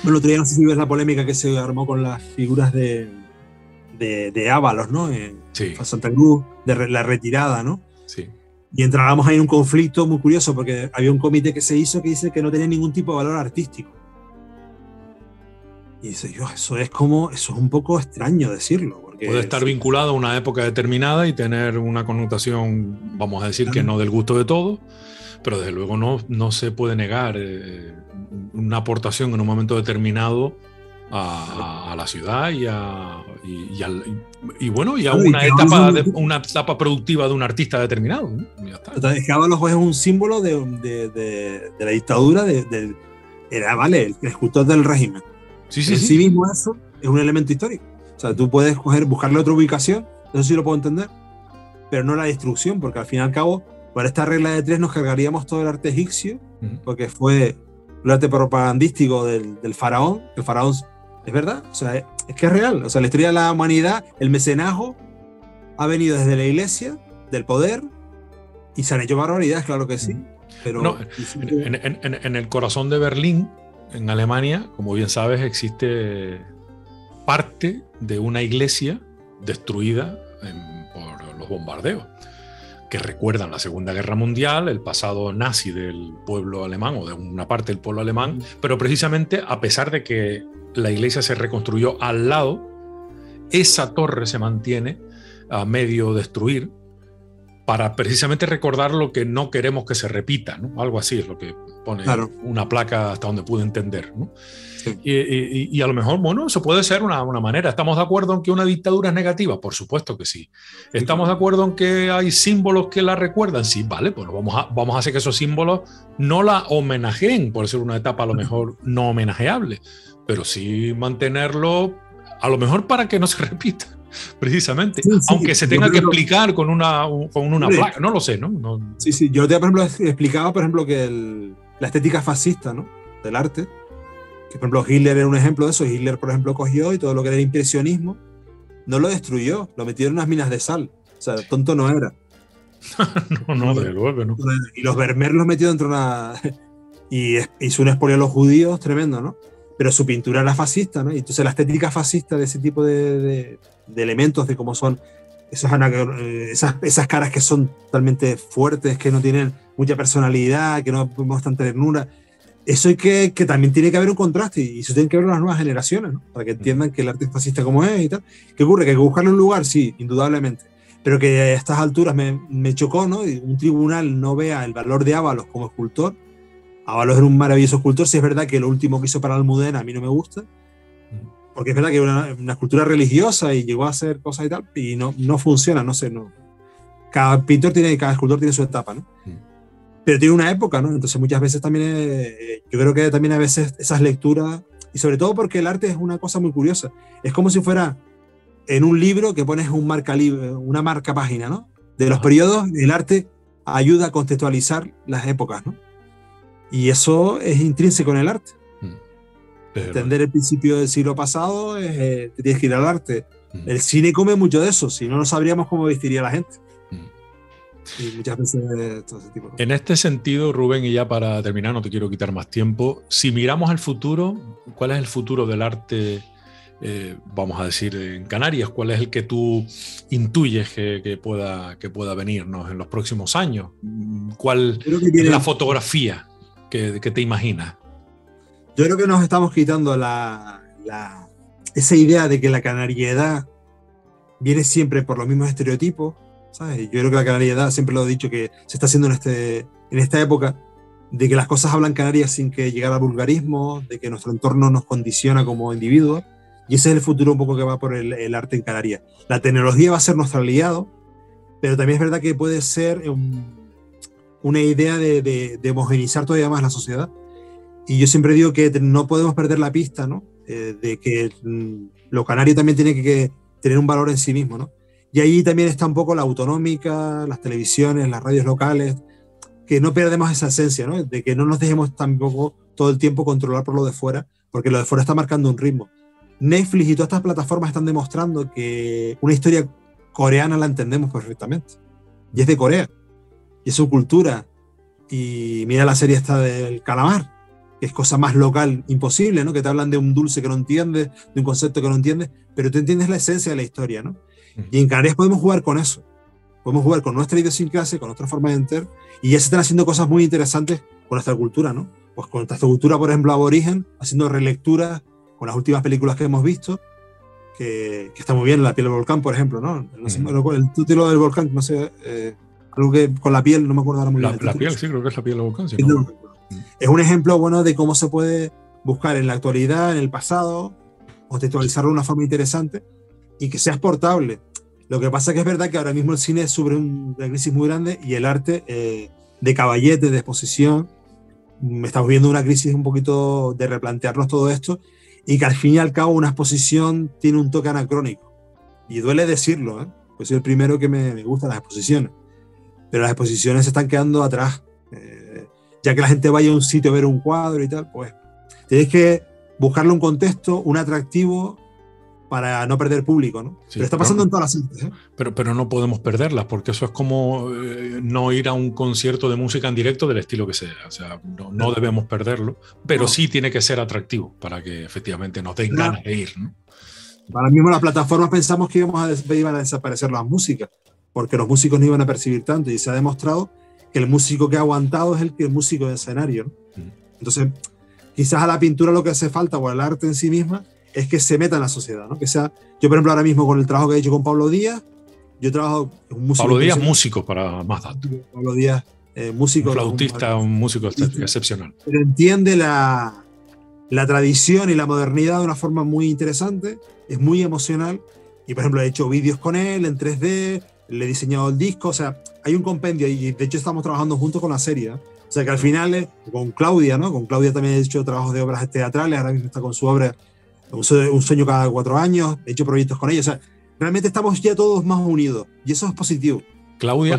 el otro día no sé si ves la polémica que se armó con las figuras de Ábalos, ¿no? En Santa Cruz, de la retirada, ¿no? Sí. Y entrábamos ahí en un conflicto muy curioso porque había un comité que se hizo que dice que no tenía ningún tipo de valor artístico. Y dice yo, eso es un poco extraño decirlo. Porque puede estar vinculado a una época determinada y tener una connotación, vamos a decir, que no del gusto de todos, pero desde luego no se puede negar una aportación en un momento determinado a la ciudad y a una etapa productiva de un artista determinado, ¿no? Ya está. Entonces, Ábalos es un símbolo de la dictadura, era, vale, el escultor del régimen. Sí mismo eso es un elemento histórico. O sea, tú puedes buscarle otra ubicación, eso sí lo puedo entender, pero no la destrucción, porque al fin y al cabo, por esta regla de 3 nos cargaríamos todo el arte egipcio, porque fue el arte propagandístico del faraón. El faraón, es verdad, o sea, es que es real. O sea, la historia de la humanidad, el mecenazgo ha venido desde la iglesia, del poder, y se han hecho barbaridades, claro que sí. Pero no, en el corazón de Berlín, en Alemania, como bien sabes, existe parte de una iglesia destruida por los bombardeos, que recuerdan la Segunda Guerra Mundial, el pasado nazi del pueblo alemán o de una parte del pueblo alemán, pero precisamente a pesar de que la iglesia se reconstruyó al lado, esa torre se mantiene a medio destruir para precisamente recordar lo que no queremos que se repita, ¿no? Algo así es lo que pone una placa hasta donde pude entender, ¿no? Sí. Y a lo mejor, bueno, eso puede ser una manera. ¿Estamos de acuerdo en que una dictadura es negativa? Por supuesto que sí. ¿Estamos de acuerdo en que hay símbolos que la recuerdan? Sí, vale, pues vamos a hacer que esos símbolos no la homenajeen, por ser una etapa a lo mejor no homenajeable, pero sí mantenerlo, a lo mejor para que no se repita. Precisamente, aunque se tenga que explicar con una placa, no lo sé, ¿no? Sí, yo te, por ejemplo, explicaba, por ejemplo, que la estética fascista, ¿no? Del arte, que por ejemplo Hitler era un ejemplo de eso. Hitler, por ejemplo, cogió y todo lo que era el impresionismo, no lo destruyó, lo metió en unas minas de sal. O sea, tonto no era. no, desde luego, ¿no? Y los Vermeer los metió dentro de una... y hizo un expolio a los judíos tremendo, ¿no? Pero su pintura era fascista, ¿no? Y entonces la estética fascista de ese tipo de elementos, de cómo son esas caras que son totalmente fuertes, que no tienen mucha personalidad, que no muestran ternura, eso hay que también tiene que haber un contraste, y eso tiene que ver las nuevas generaciones, ¿no? Para que entiendan que el arte es fascista como es y tal. ¿Qué ocurre? Que hay que buscarle un lugar, sí, indudablemente, pero que a estas alturas me chocó, ¿no? Y un tribunal no vea el valor de Ábalos como escultor. Ábalos era un maravilloso escultor. Si es verdad que lo último que hizo para Almudena a mí no me gusta, porque es verdad que era una escultura religiosa y llegó a hacer cosas y tal, y no funciona, no sé, no. Cada escultor tiene su etapa, ¿no? Pero tiene una época, ¿no? Entonces muchas veces también, yo creo que también a veces esas lecturas, y sobre todo porque el arte es una cosa muy curiosa, es como si fuera en un libro que pones una marca página, ¿no? De los periodos, el arte ayuda a contextualizar las épocas, ¿no? Y eso es intrínseco en el arte. Entender el principio del siglo pasado, te tienes que ir al arte. El cine come mucho de eso, si no, no sabríamos cómo vestiría la gente. Y muchas veces todo ese tipo de cosas. En este sentido, Rubén, y ya para terminar, no te quiero quitar más tiempo, si miramos al futuro, ¿cuál es el futuro del arte, vamos a decir, en Canarias? ¿Cuál es el que tú intuyes que pueda venirnos en los próximos años? ¿Cuál es la fotografía que te imaginas? Yo creo que nos estamos quitando esa idea de que la canariedad viene siempre por los mismos estereotipos, ¿sabes? Yo creo que la canariedad, siempre lo he dicho, que se está haciendo en esta época, de que las cosas hablan Canarias sin que llegar al vulgarismo, de que nuestro entorno nos condiciona como individuos, y ese es el futuro un poco que va por el arte en Canarias. La tecnología va a ser nuestro aliado, pero también es verdad que puede ser una idea de homogeneizar todavía más la sociedad. Y yo siempre digo que no podemos perder la pista, ¿no? De que lo canario también tiene que tener un valor en sí mismo, ¿no? Y ahí también está un poco la autonómica, las televisiones, las radios locales, que no perdemos esa esencia, ¿no? De que no nos dejemos tampoco todo el tiempo controlar por lo de fuera, porque lo de fuera está marcando un ritmo. Netflix y todas estas plataformas están demostrando que una historia coreana la entendemos perfectamente. Y es de Corea. Y es su cultura. Y mira la serie esta del calamar, que es cosa más local imposible, ¿no? Que te hablan de un dulce que no entiendes, de un concepto que no entiendes, pero tú entiendes la esencia de la historia, ¿no? Y en Canarias podemos jugar con eso. Podemos jugar con nuestra idiosincrasia, con nuestra forma de entender, y ya se están haciendo cosas muy interesantes con nuestra cultura, ¿no? Pues con nuestra cultura, por ejemplo, aborigen, haciendo relecturas con las últimas películas que hemos visto, que está muy bien, La piel del volcán, por ejemplo, ¿no? El título del volcán, no sé, algo que con la piel, no me acuerdo ahora muy bien. La piel, sí, creo que es La piel del volcán. Sí, no. Es un ejemplo bueno de cómo se puede buscar en la actualidad, en el pasado, contextualizarlo de una forma interesante y que sea exportable. Lo que pasa es que es verdad que ahora mismo el cine sufre una crisis muy grande y el arte de caballete, de exposición, estamos viendo una crisis un poquito de replantearnos todo esto y que al fin y al cabo una exposición tiene un toque anacrónico. Y duele decirlo, ¿eh? Pues soy el primero que me gustan las exposiciones. Pero las exposiciones se están quedando atrás. Ya que la gente vaya a un sitio a ver un cuadro y tal, pues tienes que buscarle un contexto, un atractivo para no perder público, ¿no? Sí, pero está pasando en todas las artes, ¿eh? Pero no podemos perderlas, porque eso es como no ir a un concierto de música en directo del estilo que sea. O sea, no debemos perderlo, pero sí tiene que ser atractivo para que efectivamente nos den ganas de ir, ¿no? Ahora mismo las plataformas pensamos que iban a desaparecer las músicas, porque los músicos no iban a percibir tanto, y se ha demostrado que el músico que ha aguantado es el músico de escenario, ¿no? Entonces, quizás a la pintura lo que hace falta, o al arte en sí misma, es que se meta en la sociedad, ¿no? Que sea, yo por ejemplo ahora mismo con el trabajo que he hecho con Pablo Díaz, yo trabajo con un músico. Pablo Díaz, músico para más datos. Pablo Díaz, músico. Un flautista, un músico excepcional. Pero entiende la tradición y la modernidad de una forma muy interesante, es muy emocional, y por ejemplo he hecho vídeos con él en 3D, le he diseñado el disco, o sea, hay un compendio, y de hecho estamos trabajando juntos con la serie, ¿no? O sea que al final, con Claudia, ¿no? Con Claudia también he hecho trabajos de obras teatrales, ahora mismo está con su obra Un sueño cada 4 años, he hecho proyectos con ella, o sea, realmente estamos ya todos más unidos, y eso es positivo. Claudia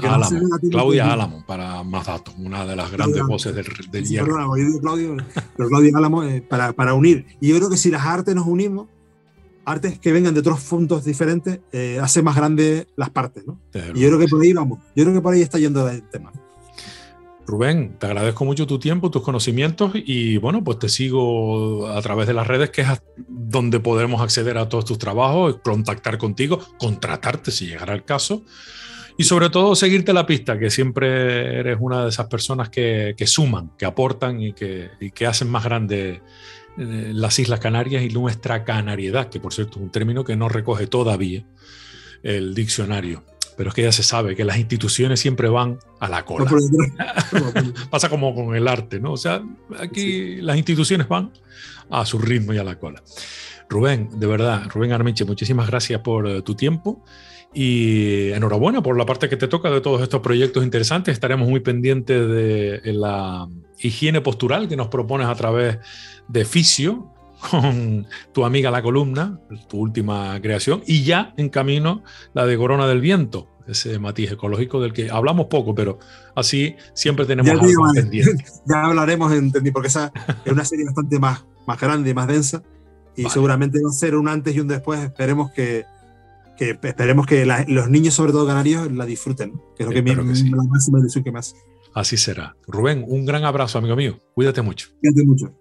Álamo, para más datos, una de las grandes voces del hierro. Perdona, yo digo Claudia Álamo para unir. Y yo creo que si las artes nos unimos, artes que vengan de otros puntos diferentes, hace más grandes las partes, ¿no? Y yo creo que por ahí vamos, yo creo que por ahí está yendo el tema. Rubén, te agradezco mucho tu tiempo, tus conocimientos, y bueno, pues te sigo a través de las redes, que es donde podremos acceder a todos tus trabajos, contactar contigo, contratarte si llegara el caso, y sobre todo seguirte la pista, que siempre eres una de esas personas que suman, que aportan y que hacen más grande las Islas Canarias y nuestra canariedad, que por cierto es un término que no recoge todavía el diccionario. Pero es que ya se sabe que las instituciones siempre van a la cola. Pasa como con el arte, ¿no? O sea, aquí las instituciones van a su ritmo y a la cola. Rubén, de verdad, Rubén Armenche, muchísimas gracias por tu tiempo y enhorabuena por la parte que te toca de todos estos proyectos interesantes. Estaremos muy pendientes de la higiene postural que nos propones a través de Fisio, con tu amiga La Columna, tu última creación, y ya en camino la de Corona del Viento, ese matiz ecológico del que hablamos poco, pero así siempre tenemos algo pendiente. Ya hablaremos, porque esa es una serie bastante más grande y más densa, y seguramente va a ser un antes y un después. Esperemos que los niños, sobre todo canarios, la disfruten, ¿no? Que es lo que la máxima ilusión que más. Así será. Rubén, un gran abrazo, amigo mío. Cuídate mucho. Cuídate mucho.